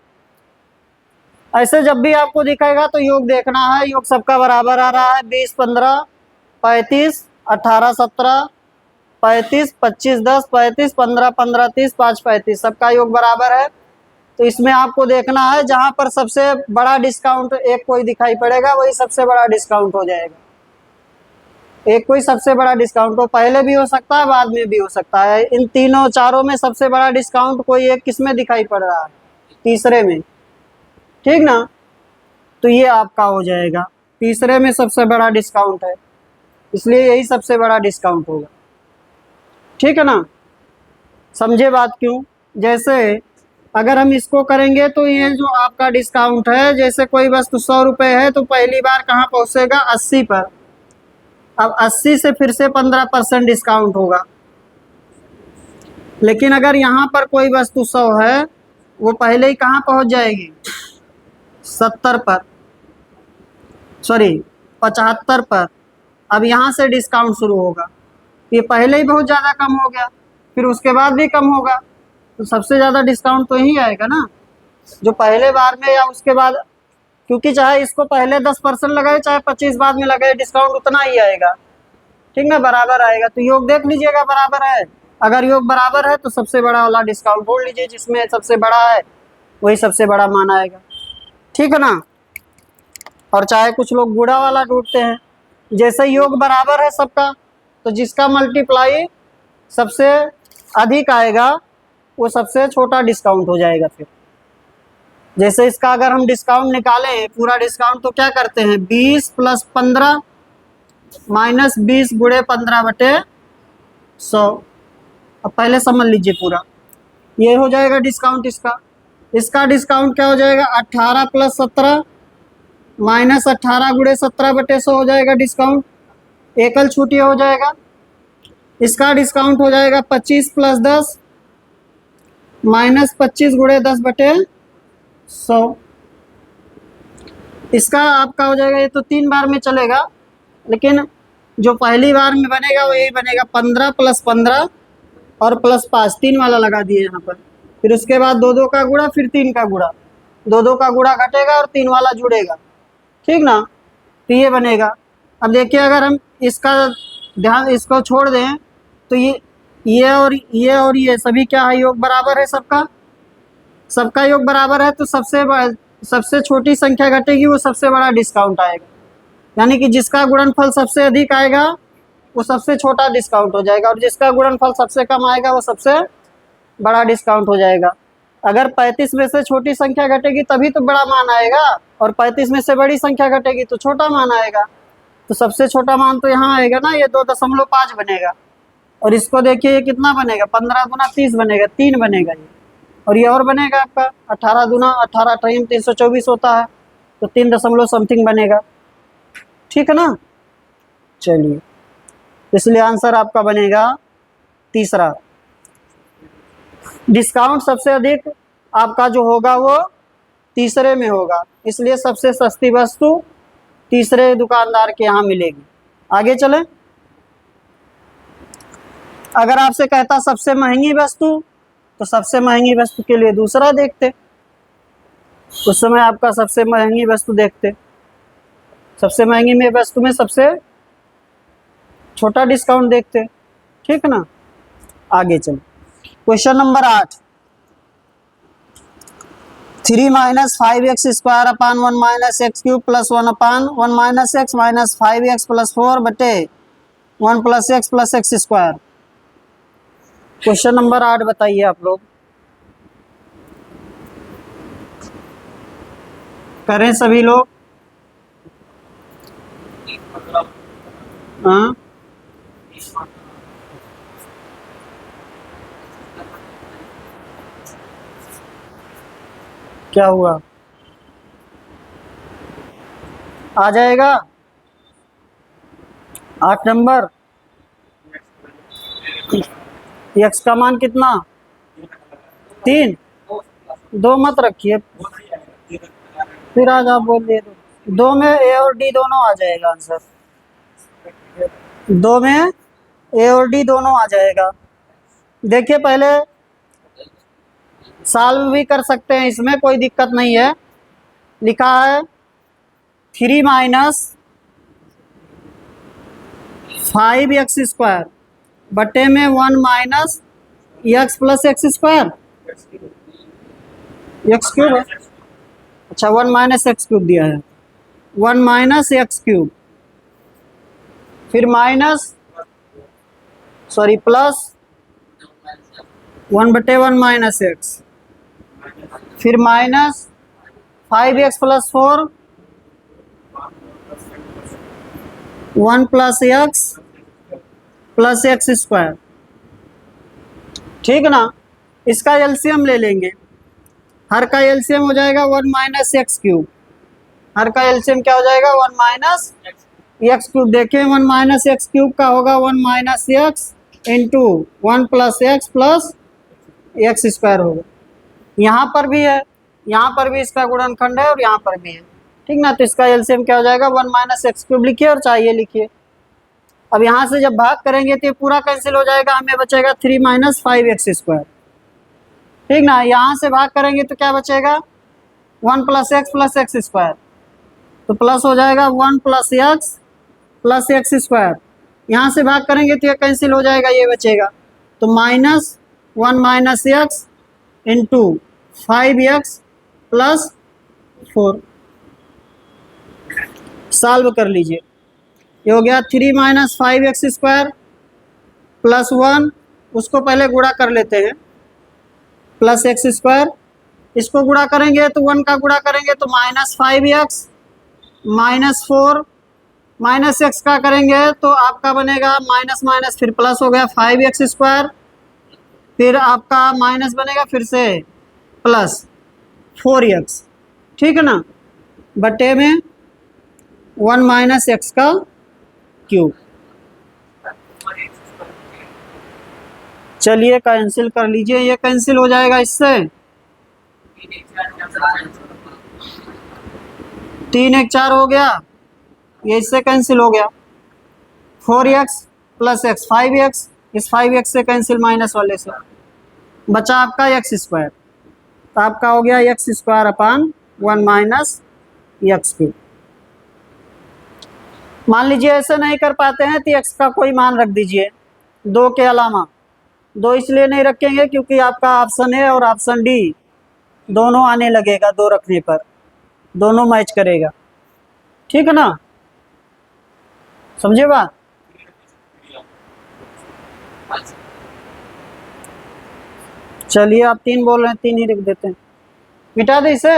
ऐसे जब भी आपको दिखेगा तो योग देखना है। योग सबका बराबर आ रहा है, 20 15 35 18 17 35 25 10 35 15 15 30 5 35 सबका योग बराबर है। तो इसमें आपको देखना है जहां पर सबसे बड़ा डिस्काउंट एक कोई दिखाई पड़ेगा वही सबसे बड़ा डिस्काउंट हो जाएगा। एक कोई सबसे बड़ा डिस्काउंट हो, पहले भी हो सकता है बाद में भी हो सकता है। इन तीनों चारों में सबसे बड़ा डिस्काउंट कोई एक किस में दिखाई पड़ रहा है? तीसरे में। ठीक ना। तो ये आपका हो जाएगा, तीसरे में सबसे बड़ा डिस्काउंट है, इसलिए यही सबसे बड़ा डिस्काउंट होगा। ठीक है ना। समझे बात क्यों? जैसे अगर हम इसको करेंगे तो ये जो आपका डिस्काउंट है, जैसे कोई वस्तु 100 रुपये है तो पहली बार कहाँ पहुँचेगा? 80 पर। अब 80 से फिर से 15% डिस्काउंट होगा। लेकिन अगर यहाँ पर कोई वस्तु 100 है वो पहले ही कहाँ पहुँच जाएगी? 70 पर, सॉरी 75 पर। अब यहाँ से डिस्काउंट शुरू होगा। ये पहले ही बहुत ज़्यादा कम हो गया, फिर उसके बाद भी कम होगा, तो सबसे ज़्यादा डिस्काउंट तो यही आएगा ना, जो पहले बार में या उसके बाद। क्योंकि चाहे इसको पहले 10% लगाए चाहे 25 बाद में लगाए, डिस्काउंट उतना ही आएगा। ठीक ना, बराबर आएगा। तो योग देख लीजिएगा बराबर है। अगर योग बराबर है तो सबसे बड़ा वाला डिस्काउंट बोल लीजिए, जिसमें सबसे बड़ा है वही सबसे बड़ा मान आएगा। ठीक है ना। और चाहे कुछ लोग गुणा वाला ढूंढते हैं, जैसे योग बराबर है सबका तो जिसका मल्टीप्लाई सबसे अधिक आएगा वो सबसे छोटा डिस्काउंट हो जाएगा। फिर जैसे इसका अगर हम डिस्काउंट निकालें पूरा डिस्काउंट तो क्या करते हैं? 20 + 15 - 20 × 15/100। अब पहले समझ लीजिए पूरा, ये हो जाएगा डिस्काउंट इसका। इसका डिस्काउंट क्या हो जाएगा? 18 + 17 - 18 × 17/100 हो जाएगा डिस्काउंट। एकल छूट ये हो जाएगा। इसका डिस्काउंट हो जाएगा 25 + 10 - 25 × 10/100। इसका आपका हो जाएगा, ये तो 3 बार में चलेगा, लेकिन जो पहली बार में बनेगा वो यही बनेगा, 15 + 15 और +5 3 वाला लगा दिए यहाँ पर। फिर उसके बाद 2 2 का गुणा, फिर 3 का गुणा, 2 2 का गुणा घटेगा और 3 वाला जुड़ेगा। ठीक ना। तो ये बनेगा। अब देखिए अगर हम इसका ध्यान इसको छोड़ दें तो ये और ये सभी क्या है? योग बराबर है सबका। सबका योग बराबर है तो सबसे छोटी संख्या घटेगी वो सबसे बड़ा डिस्काउंट आएगा। यानी कि जिसका गुणनफल सबसे अधिक आएगा वो सबसे छोटा डिस्काउंट हो जाएगा, और जिसका गुणनफल सबसे कम आएगा वो सबसे बड़ा डिस्काउंट हो जाएगा। अगर 35 में से छोटी संख्या घटेगी तभी तो बड़ा मान आएगा, और 35 में से बड़ी संख्या घटेगी तो छोटा मान आएगा। तो सबसे छोटा मान तो यहाँ आएगा ना, ये 2.5 बनेगा। और इसको देखिए ये कितना बनेगा? 15 दूना 30 बनेगा, 3 बनेगा ये। और ये और बनेगा आपका 18 दूना 18 3 324 होता है, तो 3 दशमलव समथिंग बनेगा। ठीक है ना। चलिए, इसलिए आंसर आपका बनेगा तीसरा। डिस्काउंट सबसे अधिक आपका जो होगा वो तीसरे में होगा, इसलिए सबसे सस्ती वस्तु तीसरे दुकानदार के यहाँ मिलेगी। आगे चलें। अगर आपसे कहता सबसे महंगी वस्तु, तो सबसे महंगी वस्तु के लिए दूसरा देखते, उस समय आपका सबसे महंगी वस्तु देखते। सबसे महंगी में वस्तु में सबसे छोटा डिस्काउंट देखते। ठीक है ना। आगे चलें। Question number 8। 3 माइनस 5x² अपान 1 माइनस एक्स क्यूब प्लस 1 अपान 1 minus x minus 5x plus 4 बटे 1 plus x plus x²। Question number 8 बताइए आप लोग। करें सभी लोग। हाँ, क्या हुआ? आ जाएगा 8 नंबर। x का मान कितना? 3। 2 मत रखिए, फिर आज आप बोल दिए 2 में a और d दोनों आ जाएगा आंसर। 2 में a और d दोनों आ जाएगा। देखिए पहले सॉल्व भी कर सकते हैं, इसमें कोई दिक्कत नहीं है। लिखा है 3 माइनस 5x² बटे में 1 minus x plus x²। X cube है, अच्छा 1 माइनस एक्स क्यूब दिया है। 1 माइनस एक्स क्यूब, फिर माइनस सॉरी प्लस 1 बटे 1 माइनस एक्स, फिर minus 5x plus 4 1 plus x plus x²। ठीक ना, इसका एलसीएम ले लेंगे। हर का एलसीएम हो जाएगा 1 माइनस एक्स क्यूब। हर का एलसीएम क्या हो जाएगा? 1 माइनस एक्स क्यूब। देखिए 1 माइनस एक्स क्यूब का होगा 1 minus x into 1 plus x plus x² होगा। यहाँ पर भी है, यहाँ पर भी इसका गुणनखंड है और यहाँ पर भी है। ठीक ना, तो इसका एलसीएम क्या हो जाएगा? 1 माइनस एक्स क्यूब लिखिए और चाहिए लिखिए। अब यहाँ से जब भाग करेंगे तो ये पूरा कैंसिल हो जाएगा, हमें बचेगा 3 माइनस 5x²। ठीक ना, यहाँ से भाग करेंगे तो क्या बचेगा? 1 प्लस एक्स प्लस x²। तो प्लस हो जाएगा 1 प्लस एक्स प्लस x²। यहाँ से भाग करेंगे तो ये कैंसिल हो जाएगा, ये बचेगा। तो minus 1 minus x into 5x plus 4। Solve कर लीजिए। ये हो गया 3 माइनस 5x² प्लस 1, उसको पहले गुणा कर लेते हैं, प्लस x²। इसको गुणा करेंगे तो 1 का गुणा करेंगे तो minus 5x minus 4 minus x का करेंगे तो आपका बनेगा माइनस माइनस फिर प्लस हो गया 5x², फिर आपका माइनस बनेगा फिर से प्लस 4x। ठीक है ना, बटे में 1 माइनस एक्स का क्यूब। चलिए कैंसिल कर लीजिए, ये कैंसिल हो जाएगा इससे। 3 1 4 हो गया, ये इससे कैंसिल हो गया। 4x प्लस एक्स 5x, इस 5x से कैंसिल माइनस वाले से, बचा आपका x²। तो आपका हो गया x² अपान 1 माइनस एक्स क्यूब। मान लीजिए ऐसे नहीं कर पाते हैं तो x का कोई मान रख दीजिए 2 के अलावा। 2 इसलिए नहीं रखेंगे क्योंकि आपका ऑप्शन ए और ऑप्शन डी दोनों आने लगेगा, 2 रखने पर दोनों मैच करेगा। ठीक है ना, समझे बात? चलिए आप 3 बोल रहे हैं, 3 ही रख देते हैं। मिटा दे इसे।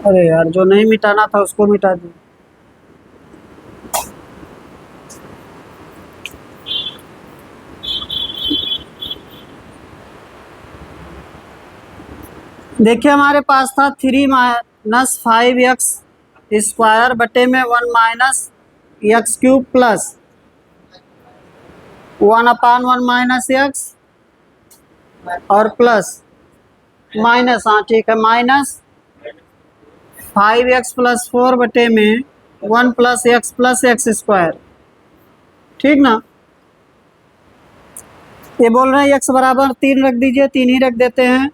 अरे यार, जो नहीं मिटाना था उसको मिटा दो। देखिए हमारे पास था 3 माइनस 5x² बटे में 1 माइनस एक्स क्यूब प्लस 1 अपान 1 माइनस एक्स और प्लस माइनस, हाँ ठीक है, माइनस 5x प्लस 4 बटे में 1 प्लस एक्स प्लस x²। ठीक ना, ये बोल रहे हैं x बराबर 3 रख दीजिए, 3 ही रख देते हैं।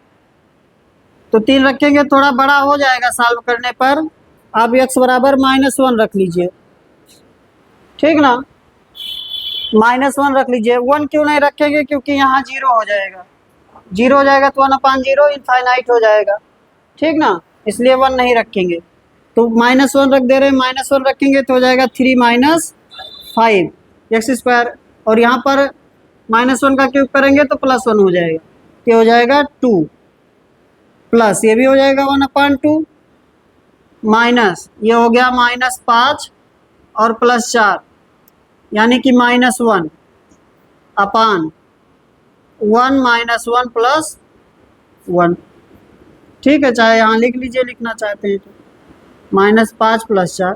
तो 3 रखेंगे थोड़ा बड़ा हो जाएगा सॉल्व करने पर। आप x बराबर -1 रख लीजिए। ठीक ना, -1 रख लीजिए। 1 क्यों नहीं रखेंगे? क्योंकि यहाँ 0 हो जाएगा। जीरो हो जाएगा तो 1/0 इनफाइनाइट हो जाएगा, ठीक ना, इसलिए 1 नहीं रखेंगे। तो -1 रख दे रहे हैं, -1 रखेंगे तो हो जाएगा 3 - 5 एक्स स्क्वायर, और यहाँ पर -1 का क्यूब करेंगे तो +1 हो जाएगा, ये हो जाएगा 2 प्लस ये भी हो जाएगा 1/2 माइनस ये हो गया -5 और +4 यानी कि -1 अपान 1 -1 +1, ठीक है, चाहे यहाँ लिख लीजिए, लिखना चाहते हैं तो -5 +4,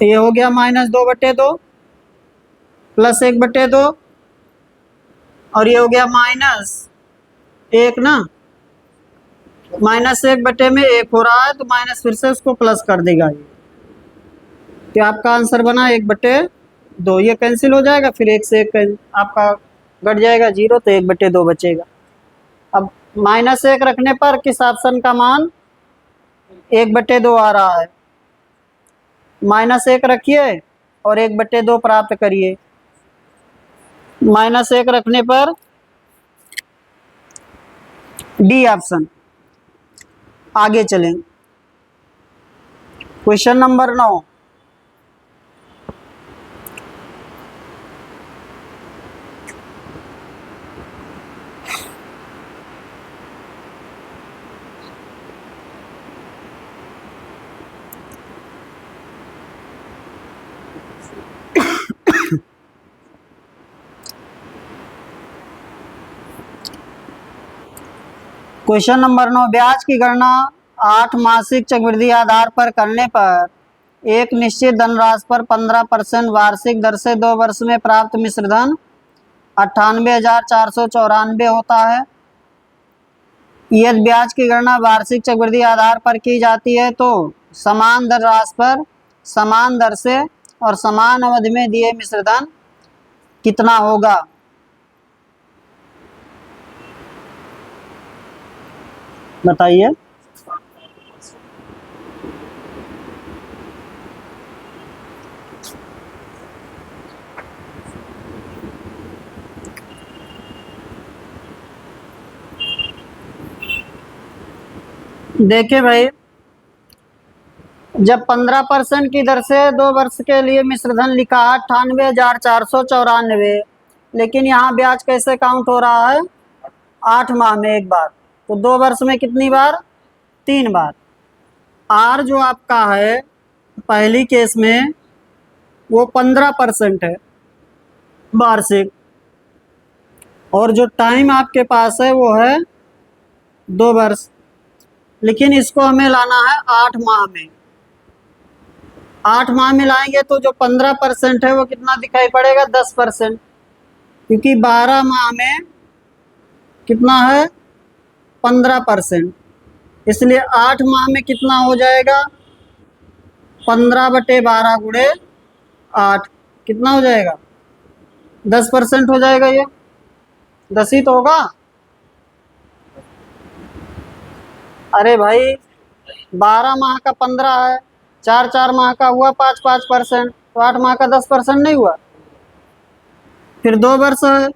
ये हो गया -2/2 +1/2, और ये हो गया -1 ना, -1 में 1 हो रहा है तो माइनस फिर से उसको प्लस कर देगा ये, तो आपका आंसर बना 1/2, ये कैंसिल हो जाएगा, फिर 1 से 1 आपका घट जाएगा 0, तो 1/2 बचेगा। अब -1 रखने पर किस ऑप्शन का मान 1/2 आ रहा है, -1 रखिए और 1/2 प्राप्त करिए। -1 रखने पर डी ऑप्शन। आगे चलें, क्वेश्चन नंबर 9। क्वेश्चन नंबर 9, ब्याज की गणना 8 मासिक चक्रवृद्धि आधार पर करने पर एक निश्चित धनराशि पर 15% वार्षिक दर से 2 वर्ष में प्राप्त मिश्र धन 98,494 होता है। यदि ब्याज की गणना वार्षिक चक्रवृद्धि आधार पर की जाती है तो समान धनराशि पर समान दर से और समान अवधि में दिए मिश्र धन कितना होगा? बताइए। देखिए भाई, जब 15% की दर से 2 वर्ष के लिए मिश्रधन लिखा है 98,494, लेकिन यहाँ ब्याज कैसे काउंट हो रहा है? 8 माह में एक बार, तो 2 वर्ष में कितनी बार? 3 बार। आर जो आपका है पहली केस में वो 15% है वार्षिक, और जो टाइम आपके पास है वो है 2 वर्ष, लेकिन इसको हमें लाना है 8 माह में। 8 माह में लाएंगे तो जो 15% है वो कितना दिखाई पड़ेगा? 10%, क्योंकि 12 माह में कितना है? 15%, इसलिए 8 माह में कितना हो जाएगा? 15/12 गुणे 8 कितना हो जाएगा? 10% हो जाएगा, ये 10 ही तो होगा। अरे भाई 12 माह का 15 है, 4 माह का हुआ 5%, तो 8 माह का 10% नहीं हुआ। फिर 2 वर्ष है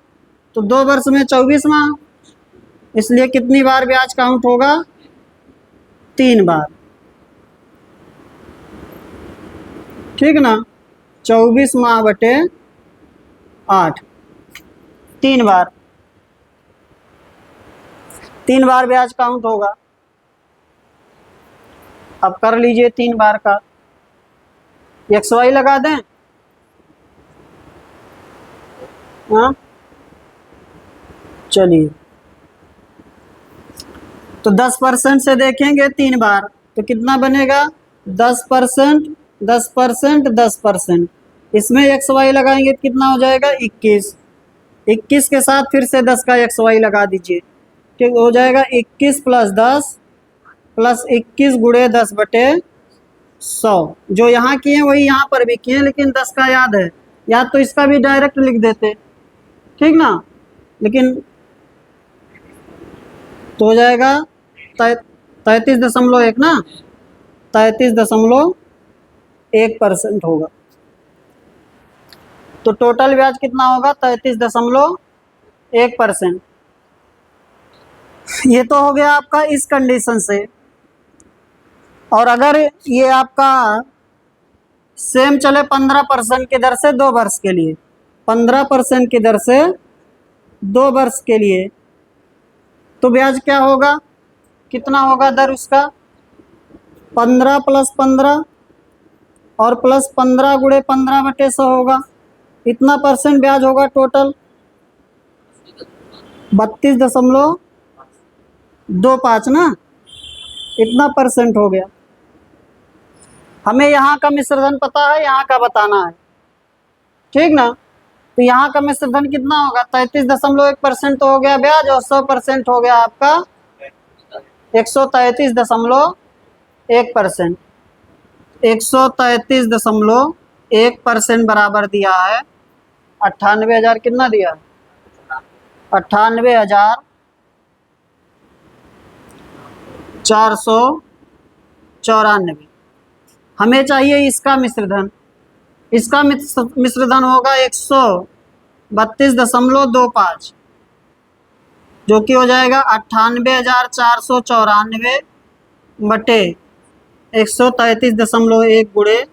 तो 2 वर्ष में 24 माह, इसलिए कितनी बार ब्याज काउंट होगा? 3 बार, ठीक ना। 24 माह बटे 8, 3 बार, 3 बार ब्याज काउंट होगा। अब कर लीजिए 3 बार का, XY लगा दें। हाँ चलिए, तो 10% से देखेंगे 3 बार तो कितना बनेगा? 10%, 10%, 10%, इसमें XY लगाएंगे तो कितना हो जाएगा? 21, 21 के साथ फिर से 10 का XY लगा दीजिए, ठीक हो जाएगा 21 + 10 + 21 गुणे 10/100। जो यहाँ किए हैं वही यहाँ पर भी किए हैं, लेकिन 10 का याद है, या तो इसका भी डायरेक्ट लिख देते, ठीक ना, लेकिन तो हो जाएगा 33.1 ना, 33.1% होगा। तो टोटल ब्याज कितना होगा? 33.1 1%। ये तो हो गया आपका इस कंडीशन से। और अगर ये आपका सेम चले 15% की दर से 2 वर्ष के लिए, 15% की दर से 2 वर्ष के लिए, तो ब्याज क्या होगा, कितना होगा दर उसका, 15 + 15 और +15 × 15/100 होगा। इतना परसेंट ब्याज होगा टोटल, 32.25 ना, इतना परसेंट हो गया। हमें यहाँ का मिश्रधन पता है, यहाँ का बताना है, ठीक ना। तो यहाँ का मिश्रधन कितना होगा, 33.1% तो हो गया ब्याज, और 100% हो गया आपका 133.1%। 133.1% बराबर दिया है 98,000, कितना दिया, 98,494। हमें चाहिए इसका मिश्रधन। इसका मिश्रधन होगा 132.25, जो कि हो जाएगा 98,494 बटे 133.1 गुणे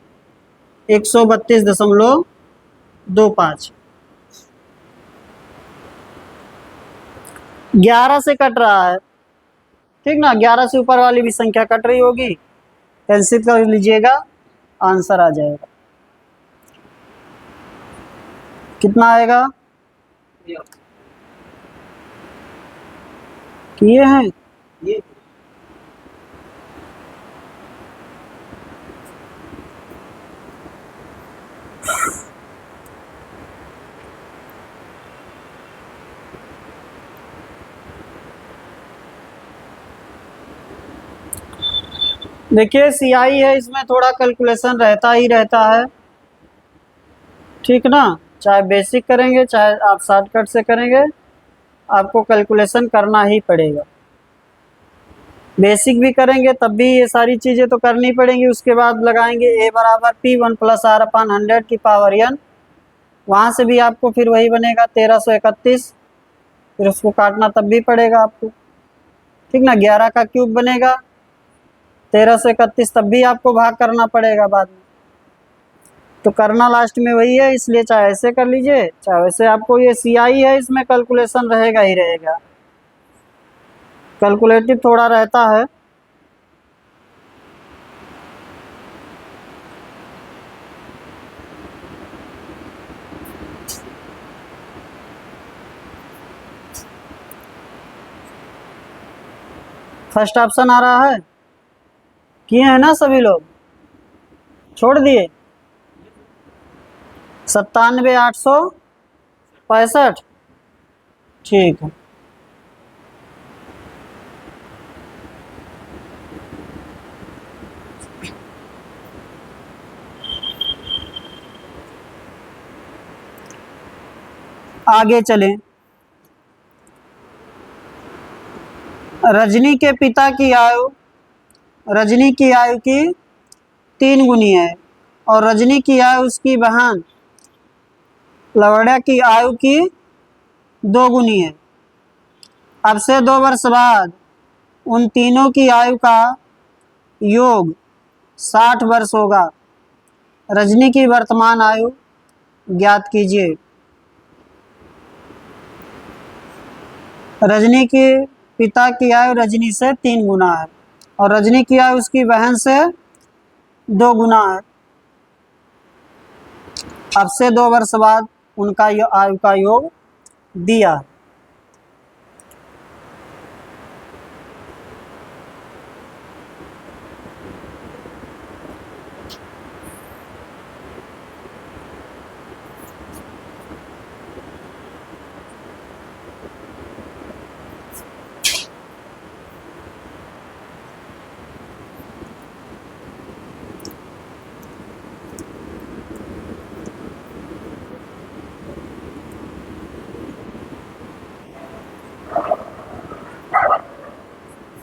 132.25। 11 से कट रहा है, ठीक ना, 11 से ऊपर वाली भी संख्या कट रही होगी, कैंसिल कर लीजिएगा, आंसर आ जाएगा। कितना आएगा, किए हैं ये, देखिए CI है, इसमें थोड़ा कैलकुलेशन रहता ही रहता है, ठीक ना। चाहे बेसिक करेंगे चाहे आप शॉर्टकट से करेंगे, आपको कैलकुलेशन करना ही पड़ेगा। बेसिक भी करेंगे तब भी ये सारी चीज़ें तो करनी पड़ेंगी। उसके बाद लगाएंगे A = P1 + R/100 की पावर n, वहाँ से भी आपको फिर वही बनेगा 1331, फिर उसको काटना तब भी पड़ेगा आपको, ठीक ना। 11 का क्यूब बनेगा 1331, तब भी आपको भाग करना पड़ेगा बाद में, तो करना लास्ट में वही है। इसलिए चाहे ऐसे कर लीजिए चाहे वैसे, आपको ये CI है, इसमें कैलकुलेशन रहेगा ही रहेगा, कैलकुलेटिव थोड़ा रहता है। फर्स्ट ऑप्शन आ रहा है, किए हैं ना सभी लोग, छोड़ दिए, 97,865, ठीक है। आगे चलें। रजनी के पिता की आयु, रजनी की आयु की 3 गुनी है, और रजनी की आयु उसकी बहन लवड़ा की आयु की 2 गुनी है। अब से 2 वर्ष बाद उन तीनों की आयु का योग 60 वर्ष होगा। रजनी की वर्तमान आयु ज्ञात कीजिए। रजनी के पिता की आयु रजनी से 3 गुना है, और रजनी की आयु उसकी बहन से 2 गुना है। अब से 2 वर्ष बाद उनका आयु का योग दिया।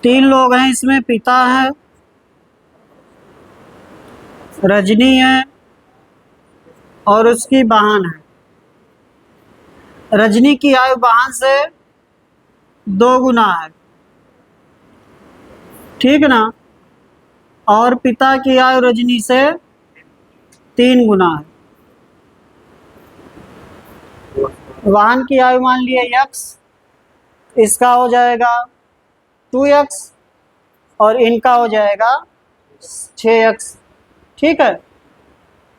तीन लोग हैं इसमें, पिता है, रजनी है और उसकी बहन है। रजनी की आयु वाहन से 2 गुना है, ठीक ना, और पिता की आयु रजनी से 3 गुना है। वाहन की आयु मान लिए x, इसका हो जाएगा 2x और इनका हो जाएगा 6x, ठीक है।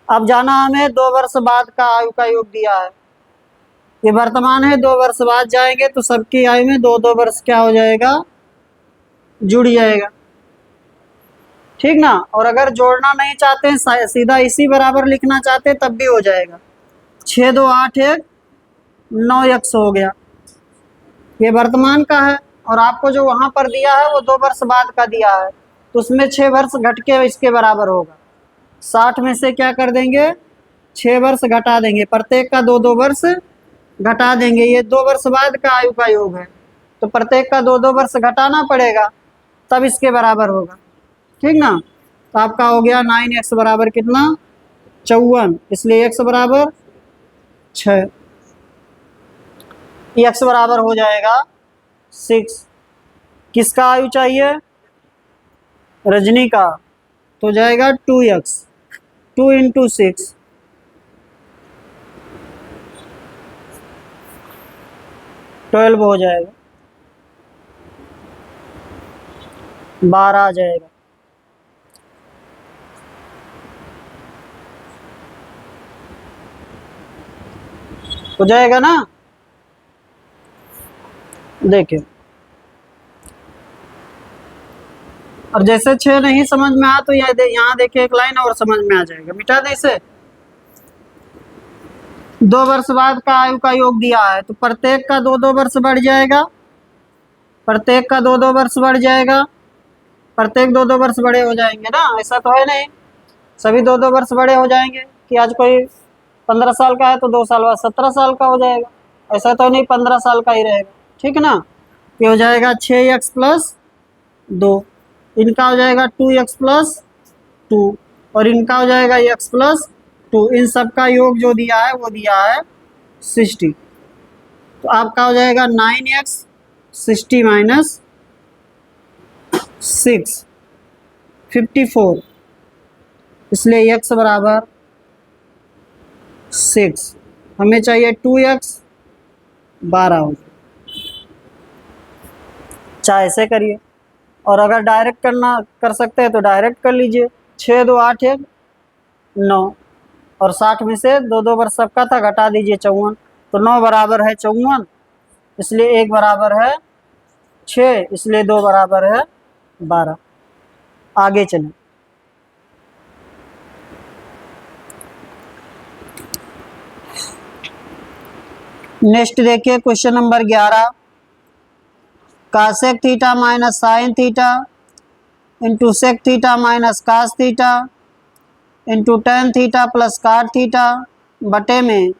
अब जाना हमें 2 वर्ष बाद का आयु का योग दिया है, ये वर्तमान है, 2 वर्ष बाद जाएंगे तो सबकी आयु में 2-2 वर्ष क्या हो जाएगा, जुड़ जाएगा, ठीक ना। और अगर जोड़ना नहीं चाहते हैं, सीधा इसी बराबर लिखना चाहते हैं, तब भी हो जाएगा। 6 2 8 1 9x हो गया, ये वर्तमान का है, और आपको जो वहां पर दिया है वो 2 वर्ष बाद का दिया है, तो उसमें 6 वर्ष घट के इसके बराबर होगा। 60 में से क्या कर देंगे, 6 वर्ष घटा देंगे, प्रत्येक का 2-2 वर्ष घटा देंगे, ये 2 वर्ष बाद का आयु का योग है, तो प्रत्येक का 2-2 वर्ष घटाना पड़ेगा, तब इसके बराबर होगा, ठीक ना। तो आपका हो गया 9x बराबर कितना, 54, इसलिए x बराबर 6, x बराबर हो जाएगा 6। किसका आयु चाहिए, रजनी का, तो जाएगा 2x, 2 × 6 12 हो जाएगा, 12 आ जाएगा। हो जाएगा ना, देखिए। और जैसे 6 नहीं समझ में आया तो यहाँ देखिए एक लाइन और समझ में आ जाएगा, मिटा दे इसे। 2 वर्ष बाद का आयु का योग दिया है, तो प्रत्येक का 2-2 वर्ष बढ़ जाएगा, प्रत्येक का 2-2 वर्ष बढ़ जाएगा, प्रत्येक 2-2 वर्ष बड़े हो जाएंगे ना, ऐसा तो है नहीं, सभी 2-2 वर्ष बड़े हो जाएंगे कि आज कोई 15 साल का है तो 2 साल बाद 17 साल का हो जाएगा, ऐसा तो नहीं 15 साल का ही रहेगा, ठीक ना। ये हो जाएगा 6x + 2, इनका हो जाएगा 2x + 2 और इनका हो जाएगा x + 2, इन सब का योग जो दिया है वो दिया है 60, तो आपका हो जाएगा 9x 60 - 6 54, इसलिए x बराबर 6, हमें चाहिए 2x 12 हो, चाहे ऐसे करिए, और अगर डायरेक्ट कर सकते हैं तो डायरेक्ट कर लीजिए। 6 2 8 1 9 और 60 में से 2-2 वर्ष सबका था, घटा दीजिए 54, तो 9 बराबर है 54, इसलिए 1 बराबर है 6, इसलिए 2 बराबर है 12। आगे चलें, नेक्स्ट देखिए question number 11, cosec theta minus sine theta into sec theta minus cos theta into tan theta plus cot theta बटे में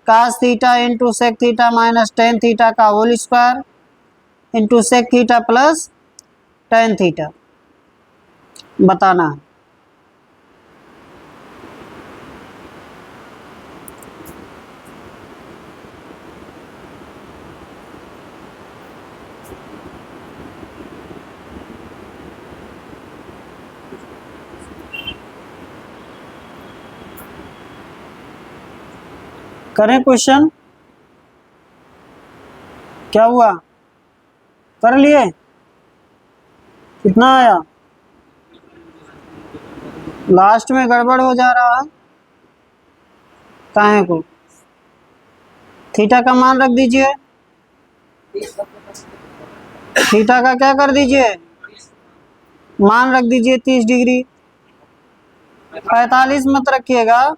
cos theta into sec theta minus tan theta का whole square into sec theta plus tan theta बताना है। करें question, क्या हुआ, कर लिए, कितना आया, लास्ट में गड़बड़ हो जा रहा है, काहे को, थीटा का मान रख दीजिए, थीटा का क्या कर दीजिए, मान रख दीजिए 30 डिग्री, 45 मत रखिएगा,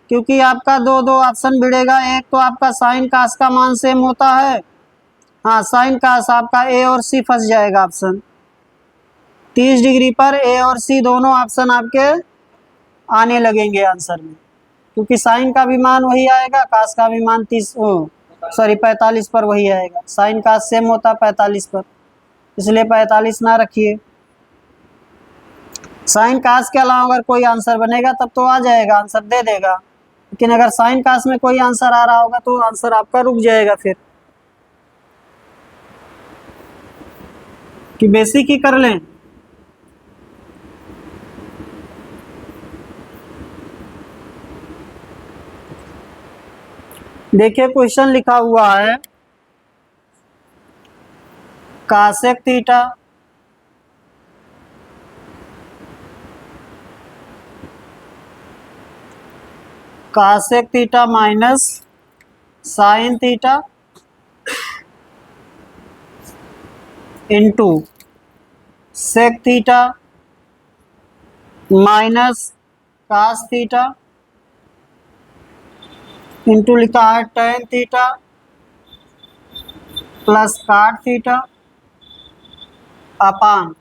क्योंकि आपका 2-2 ऑप्शन भिड़ेगा, एक तो आपका साइन कास का मान सेम होता है, हाँ साइन कास आपका ए और सी फंस जाएगा ऑप्शन, 30 डिग्री पर ए और सी दोनों ऑप्शन आपके आने लगेंगे आंसर में, क्योंकि साइन का भी मान वही आएगा, कास का भी मान 45 पर वही आएगा, साइन कास सेम होता 45 पर, इसलिए 45 ना रखिए। साइन कास के अलावा अगर कोई आंसर बनेगा तब तो आ जाएगा, आंसर दे देगा, लेकिन अगर साइन कास में कोई आंसर आ रहा होगा तो आंसर आपका रुक जाएगा फिर, कि बेसिक ही कर लें। देखिए क्वेश्चन लिखा हुआ है cosec theta cosec theta minus sine theta into sec theta minus cos theta into लिखा है tan theta plus cot theta upon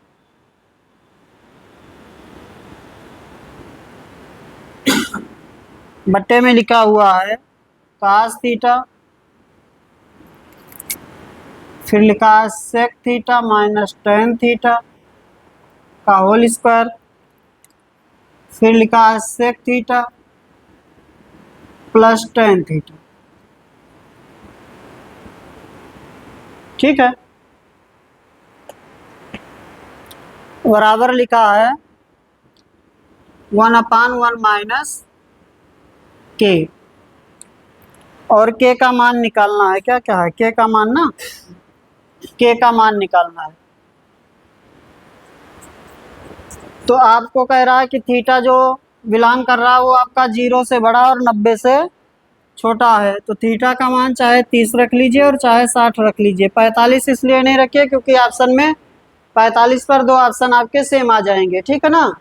बट्टे में लिखा हुआ है कास थीटा, फिर लिखा है sec theta minus tan theta का होल स्क्वायर, फिर लिखा है sec theta plus tan theta. ठीक है, बराबर लिखा है 1/1 माइनस के, और के का मान निकालना है। क्या क्या है के का मान ना, के का मान निकालना है। तो आपको कह रहा है कि थीटा जो बिलोंग कर रहा है वो आपका 0 से बड़ा और 90 से छोटा है। तो थीटा का मान चाहे 30 रख लीजिए और चाहे 60 रख लीजिए। 45 इसलिए नहीं रखिए क्योंकि ऑप्शन में 45 पर दो ऑप्शन आपके सेम आ जाएंगे। ठीक है ना,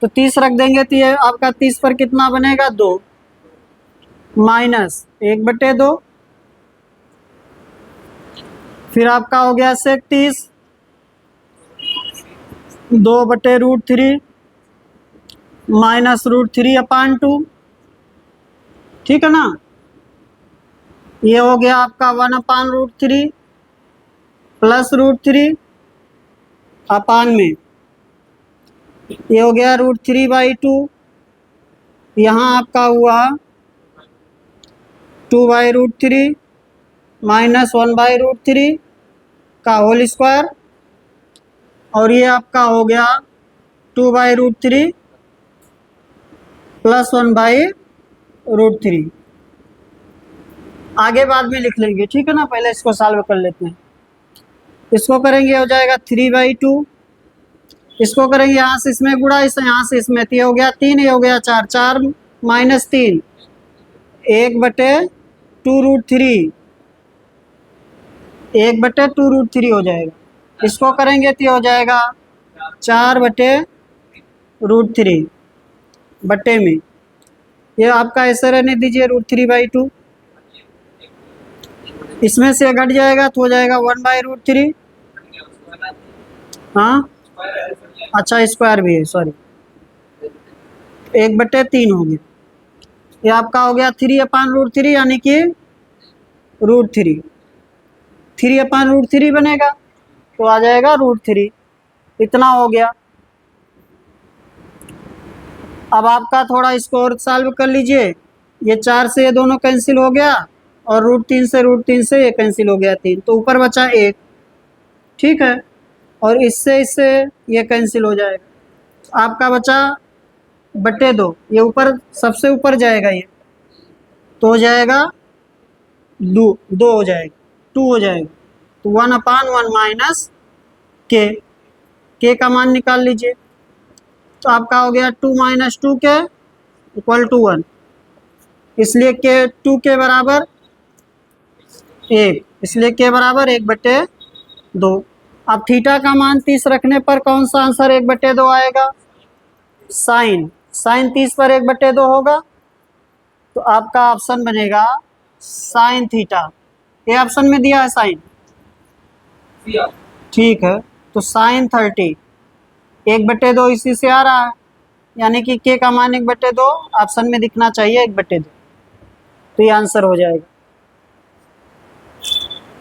तो 30 रख देंगे तो ये आपका 30 पर कितना बनेगा 2 माइनस 1/2, फिर आपका हो गया सेक 30 2/√3 माइनस √3/2। ठीक है ना, ये हो गया आपका 1/√3 प्लस √3 अपान में ये हो गया √3/2। यहाँ आपका हुआ 2/√3 माइनस 1/√3 का होल स्क्वायर, और ये आपका हो गया 2/√3 प्लस 1/√3। आगे बाद में लिख लेंगे। ठीक है ना, पहले इसको सॉल्व कर लेते हैं। इसको करेंगे हो जाएगा 3/2, इसको करेंगे यहाँ से इसमें गुणा, इस यहाँ से इसमें, तो ये हो गया 3, ये हो गया 4, 4 माइनस 3 1/2√3 1/2√3 हो जाएगा। इसको करेंगे तो हो जाएगा 4/√3 बट्टे में ये आपका ऐसे रहने दीजिए √3/2, इसमें से घट जाएगा तो हो जाएगा 1/√3। हाँ अच्छा स्क्वायर भी है, सॉरी 1/3 हो गया। ये आपका हो गया 3/√3 यानी कि √3 3/√3 बनेगा तो आ जाएगा √3, इतना हो गया। अब आपका थोड़ा इसको और सॉल्व कर लीजिए। ये 4 से ये दोनों कैंसिल हो गया और √3 से ये कैंसिल हो गया 3, तो ऊपर बचा 1। ठीक है, और इससे ये कैंसिल हो जाएगा, आपका बचा 2/2, ये ऊपर सबसे ऊपर जाएगा, ये तो हो जाएगा 2 हो जाएगा 2 हो जाएगा। तो 1/1 माइनस के का मान निकाल लीजिए। तो आपका हो गया 2 माइनस 2 के इक्वल टू 1, इसलिए के 2 के बराबर 1, इसलिए के बराबर 1/2। अब थीटा का मान 30 रखने पर कौन सा आंसर 1/2 आएगा? साइन 30 पर 1/2 होगा, तो आपका ऑप्शन बनेगा साइन थीटा। ये ऑप्शन में दिया है साइन, ठीक है, तो साइन 30 1/2 इसी से आ रहा है, यानी कि के का मान 1/2 ऑप्शन में दिखना चाहिए 1/2, तो ये आंसर हो जाएगा।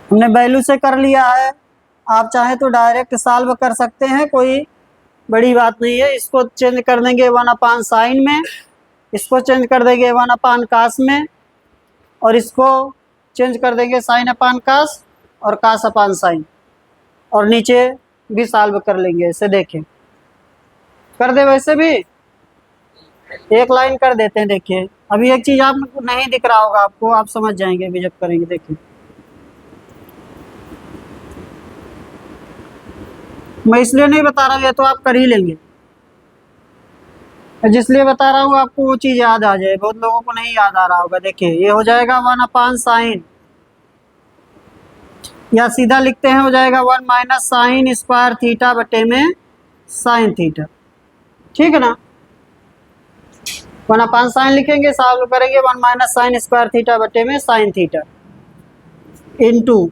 हमने वैल्यू से कर लिया है, आप चाहे तो डायरेक्ट सॉल्व कर सकते हैं, कोई बड़ी बात नहीं है। इसको चेंज कर देंगे 1/sin में, इसको चेंज कर देंगे 1/cos में, और इसको चेंज कर देंगे sin/cos और cos/sin, और नीचे भी सॉल्व कर लेंगे। ऐसे देखें, कर दे वैसे भी एक लाइन कर देते हैं। देखिए अभी एक चीज आप नहीं दिख रहा होगा आपको, आप समझ जाएंगे अभी जब करेंगे। देखिए मैं इसलिए नहीं बता रहा हूँ, ये तो आप कर ही लेंगे, जिसलिए बता रहा हूँ आपको वो चीज याद आ जाए, बहुत लोगों को नहीं याद आ रहा होगा। देखिए ये हो जाएगा 1/sin, या सीधा लिखते हैं हो जाएगा 1 - sin² थीटा बटे में sin थीटा। ठीक है ना, 1/sin लिखेंगे, सॉल्व करेंगे 1 - sin² थीटा बटे में sin थीटा, इनटू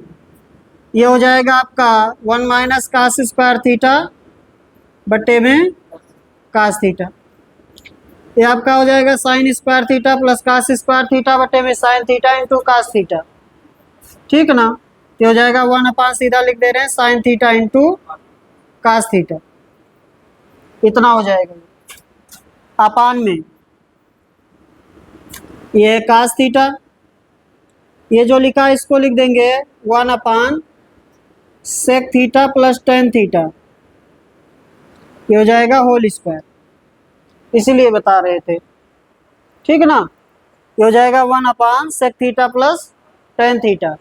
ये हो जाएगा आपका 1 - cos² थीटा बटे में cos थीटा। ये आपका हो जाएगा sin² theta plus cos² theta बटे में sin theta into cos theta. ठीक ना, ये हो जाएगा 1/, सीधा लिख दे रहे हैं sin theta into cos theta, इतना हो जाएगा। अपान में ये cos थीटा, ये जो लिखा है इसको लिख देंगे 1/sec theta plus tan theta, ये हो जाएगा होल स्क्वायर, इसीलिए बता रहे थे। ठीक ना, ये हो जाएगा 1/sec theta plus tan theta,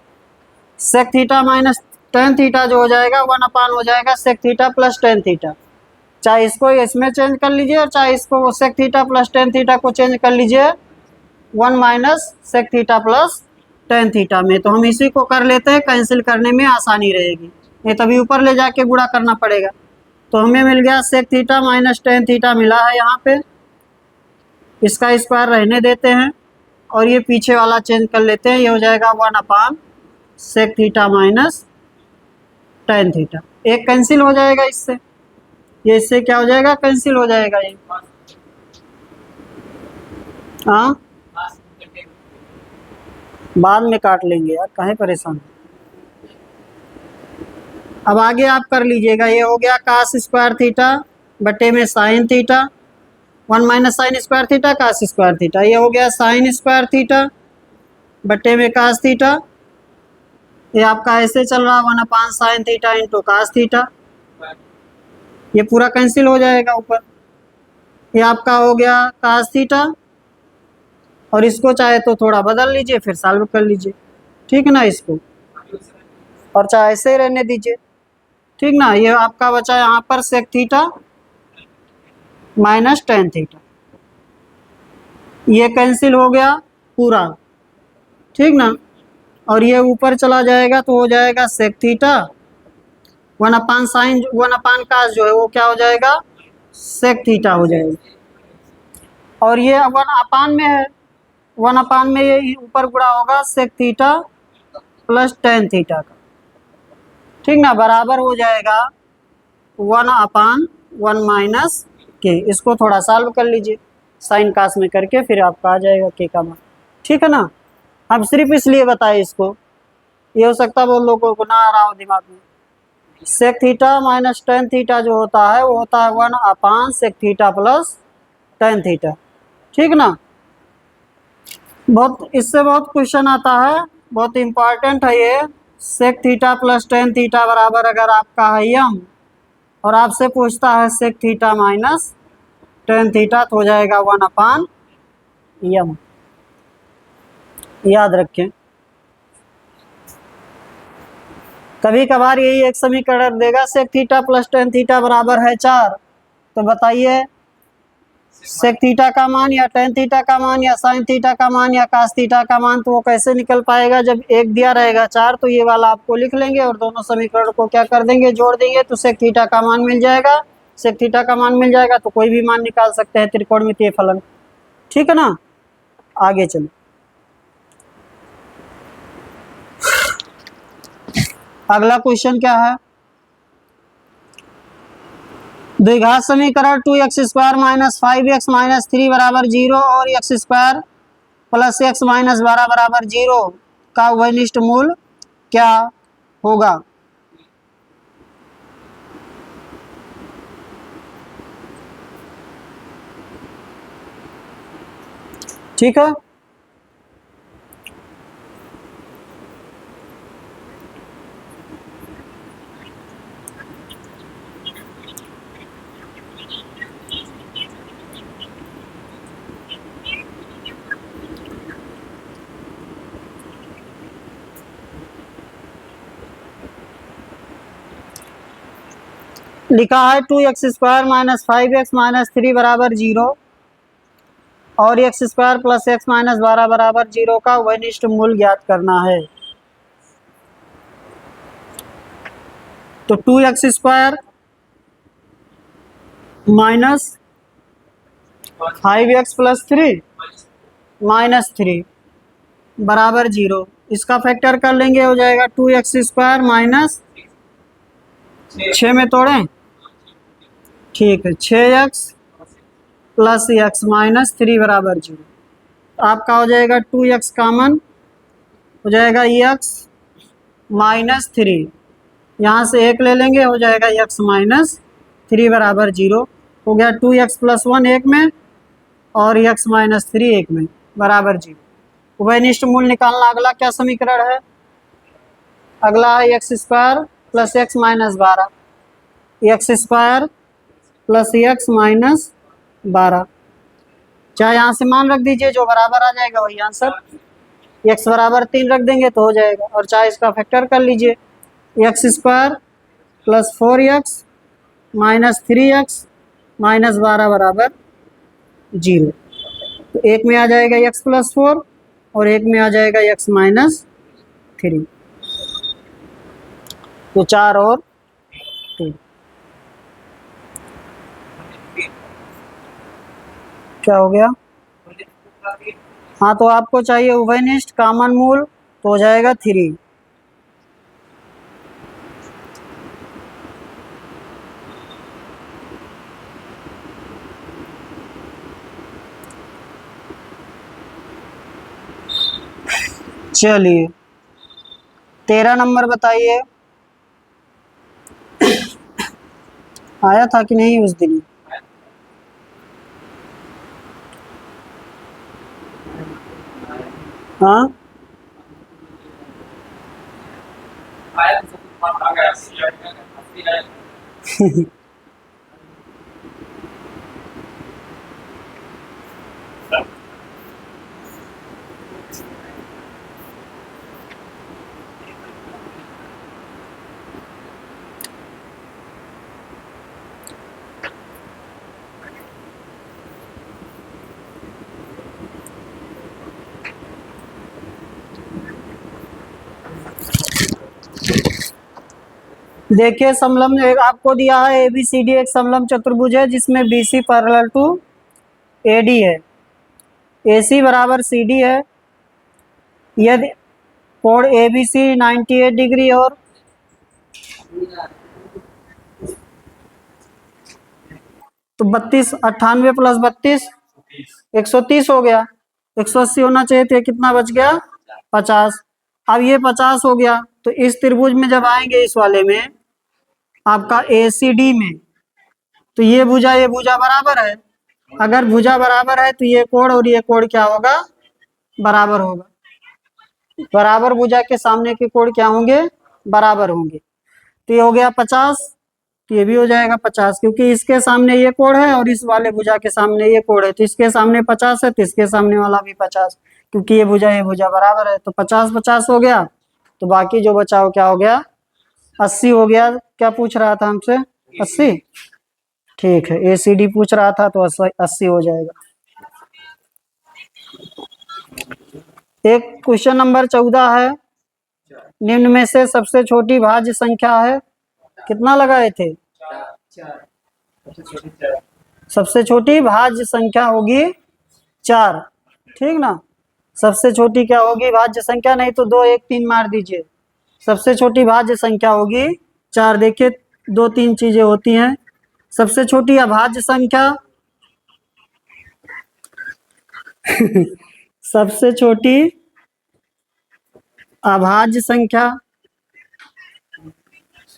sec theta minus tan theta जो हो जाएगा 1/ हो जाएगा sec theta plus tan theta. चाहे इसको इसमें चेंज कर लीजिए और चाहे इसको sec theta plus tan theta को चेंज कर लीजिए 1 - sec theta plus tan theta में। तो हम इसी को कर लेते हैं, कैंसिल करने में आसानी रहेगी, नहीं तभी ऊपर ले जाके गुणा करना पड़ेगा। तो हमें मिल गया sec theta minus tan theta मिला है यहाँ पे, इसका स्क्वायर रहने देते हैं और ये पीछे वाला चेंज कर लेते हैं, ये हो जाएगा 1/sec theta minus tan theta, एक कैंसिल हो जाएगा इससे, ये इससे क्या हो जाएगा, कैंसिल हो जाएगा ये। हाँ बाद में काट लेंगे यार, काहे परेशान। अब आगे आप कर लीजिएगा, ये हो गया cos² थीटा बटे में sin theta, 1 - sin² theta cos² theta, ये हो गया sin² थीटा बटे में cos थीटा, ये आपका ऐसे चल रहा 1/sin theta into cos theta, ये पूरा कैंसिल हो जाएगा ऊपर। ये आपका हो गया cos थीटा, और इसको चाहे तो थोड़ा बदल लीजिए फिर सॉल्व कर लीजिए। ठीक ना, इसको और चाहे ऐसे ही रहने दीजिए। ठीक ना, ये आपका बचा यहाँ पर sec theta minus tan theta, ये कैंसिल हो गया पूरा। ठीक ना, और ये ऊपर चला जाएगा तो हो जाएगा sec थीटा 1/sin 1/cos जो है वो क्या हो जाएगा sec थीटा हो जाएगा, और ये 1/, में है 1/, में ये ऊपर गुणा होगा sec theta plus tan theta का। ठीक ना, बराबर हो जाएगा 1/1 माइनस के, इसको थोड़ा सॉल्व कर लीजिए साइन कास में करके, फिर आपका आ जाएगा के का मान। ठीक है ना, हम सिर्फ इसलिए बताए इसको, ये हो सकता है वो लोगों को ना आ रहा हो दिमाग में। sec theta minus tan theta जो होता है वो होता है 1/sec theta plus tan theta. ठीक ना, बहुत इससे बहुत क्वेश्चन आता है, बहुत इम्पॉर्टेंट है ये। sec theta plus tan theta बराबर अगर आपका है m, और आपसे पूछता है sec theta minus tan theta, तो हो जाएगा 1/m, याद रखें। कभी कभार यही एक समीकरण देगा sec theta plus tan theta बराबर है 4, तो बताइए sec थीटा का मान या tan थीटा का मान या sin थीटा का मान या cos थीटा का मान, तो वो कैसे निकल पाएगा। जब एक दिया रहेगा 4 तो ये वाला आपको लिख लेंगे और दोनों समीकरण को क्या कर देंगे, जोड़ देंगे, तो sec थीटा का मान मिल जाएगा। sec थीटा का मान मिल जाएगा तो कोई भी मान निकाल सकते हैं त्रिकोणमितीय फलन। ठीक है ना, आगे चलो। अगला क्वेश्चन क्या है, द्विघात समीकरण 2x² माइनस 5x माइनस 3 बराबर 0 और x² प्लस x माइनस 12 बराबर 0 का उभयनिष्ठ मूल क्या होगा। ठीक है। लिखा है 2x² माइनस 5x माइनस 3 बराबर 0 और x² प्लस x माइनस 12 बराबर 0 का वनिष्ठ मूल ज्ञात करना है। तो 2x² minus 5x plus 3 minus 3 बराबर 0, इसका फैक्टर कर लेंगे, हो जाएगा 2x² माइनस 6 में तोड़ें, ठीक है, 6x प्लस x माइनस 3 बराबर 0। आपका हो जाएगा 2x कॉमन, हो जाएगा x माइनस 3, यहाँ से 1 ले लेंगे, हो जाएगा x माइनस 3 बराबर 0। हो गया 2x प्लस 1 1 में और x माइनस 3 1 में बराबर 0। उभयनिष्ठ मूल निकालना। अगला क्या समीकरण है? अगला है x² plus x minus 12, x² plus x minus 12, चाहे यहाँ से मान रख दीजिए, जो बराबर आ जाएगा वही आंसर। x बराबर 3 रख देंगे तो हो जाएगा, और चाहे इसका फैक्टर कर लीजिए, x² plus 4x minus 3x minus 12 बराबर 0। तो एक में आ जाएगा x प्लस 4 और एक में आ जाएगा x माइनस 3, तो 4 और 2 क्या हो गया? हाँ, तो आपको चाहिए उभयनिष्ठ कॉमन मूल, तो हो जाएगा 3। चलिए 13 नंबर बताइए, आया था कि नहीं उस दिन? हाँ देखिए, समलंब एक आपको दिया है, ABCD एक समलंब चतुर्भुज है जिसमें BC पैरेलल टू AD है, AC बराबर CD है। यदि कोण ABC 98 डिग्री और तो 32 98 प्लस 32 130 हो गया, 180 होना चाहिए थे, कितना बच गया? 50। अब ये 50 हो गया, तो इस त्रिभुज में जब आएंगे इस वाले में आपका ACD में, तो ये भुजा बराबर है। अगर भुजा बराबर है तो ये कोण और ये कोण क्या होगा? बराबर होगा। बराबर भुजा के सामने के कोण क्या होंगे? बराबर होंगे। तो ये हो गया 50, तो ये भी हो जाएगा 50, क्योंकि इसके सामने ये कोण है और इस वाले भुजा के सामने ये कोण है, तो इसके सामने 50 है तो इसके सामने वाला भी 50, क्योंकि ये भुजा बराबर है। तो 50 50 हो गया, तो बाकी जो बचा वो क्या हो गया? 80 हो गया। क्या पूछ रहा था हमसे? 80, ठीक है, ACD पूछ रहा था तो 80 हो जाएगा। एक क्वेश्चन नंबर 14 है, निम्न में से सबसे छोटी भाज्य संख्या है, कितना लगाए थे? सबसे छोटी भाज्य संख्या होगी 4, ठीक ना। सबसे छोटी क्या होगी भाज्य संख्या? नहीं तो 2 1 3 मार दीजिए। सबसे छोटी भाज्य संख्या होगी 4। देखिए 2 3 चीजें होती हैं। सबसे छोटी अभाज्य संख्या सबसे छोटी अभाज्य संख्या,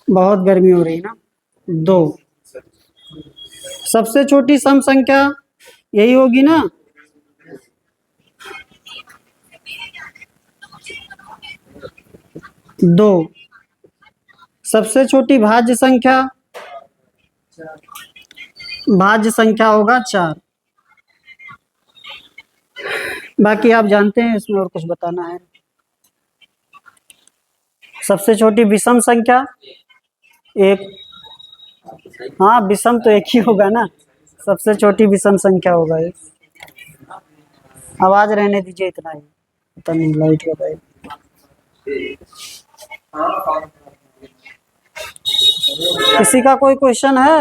बहुत गर्मी हो रही ना, 2। सबसे छोटी सम संख्या यही होगी ना, 2। सबसे छोटी भाज्य संख्या होगा 4। बाकी आप जानते हैं, इसमें और कुछ बताना है? सबसे छोटी विषम संख्या 1। हाँ, विषम तो एक ही होगा ना, सबसे छोटी विषम संख्या होगा 1। आवाज रहने दीजिए, इतना ही। पता नहीं लाइट का भाई। किसी का कोई क्वेश्चन है?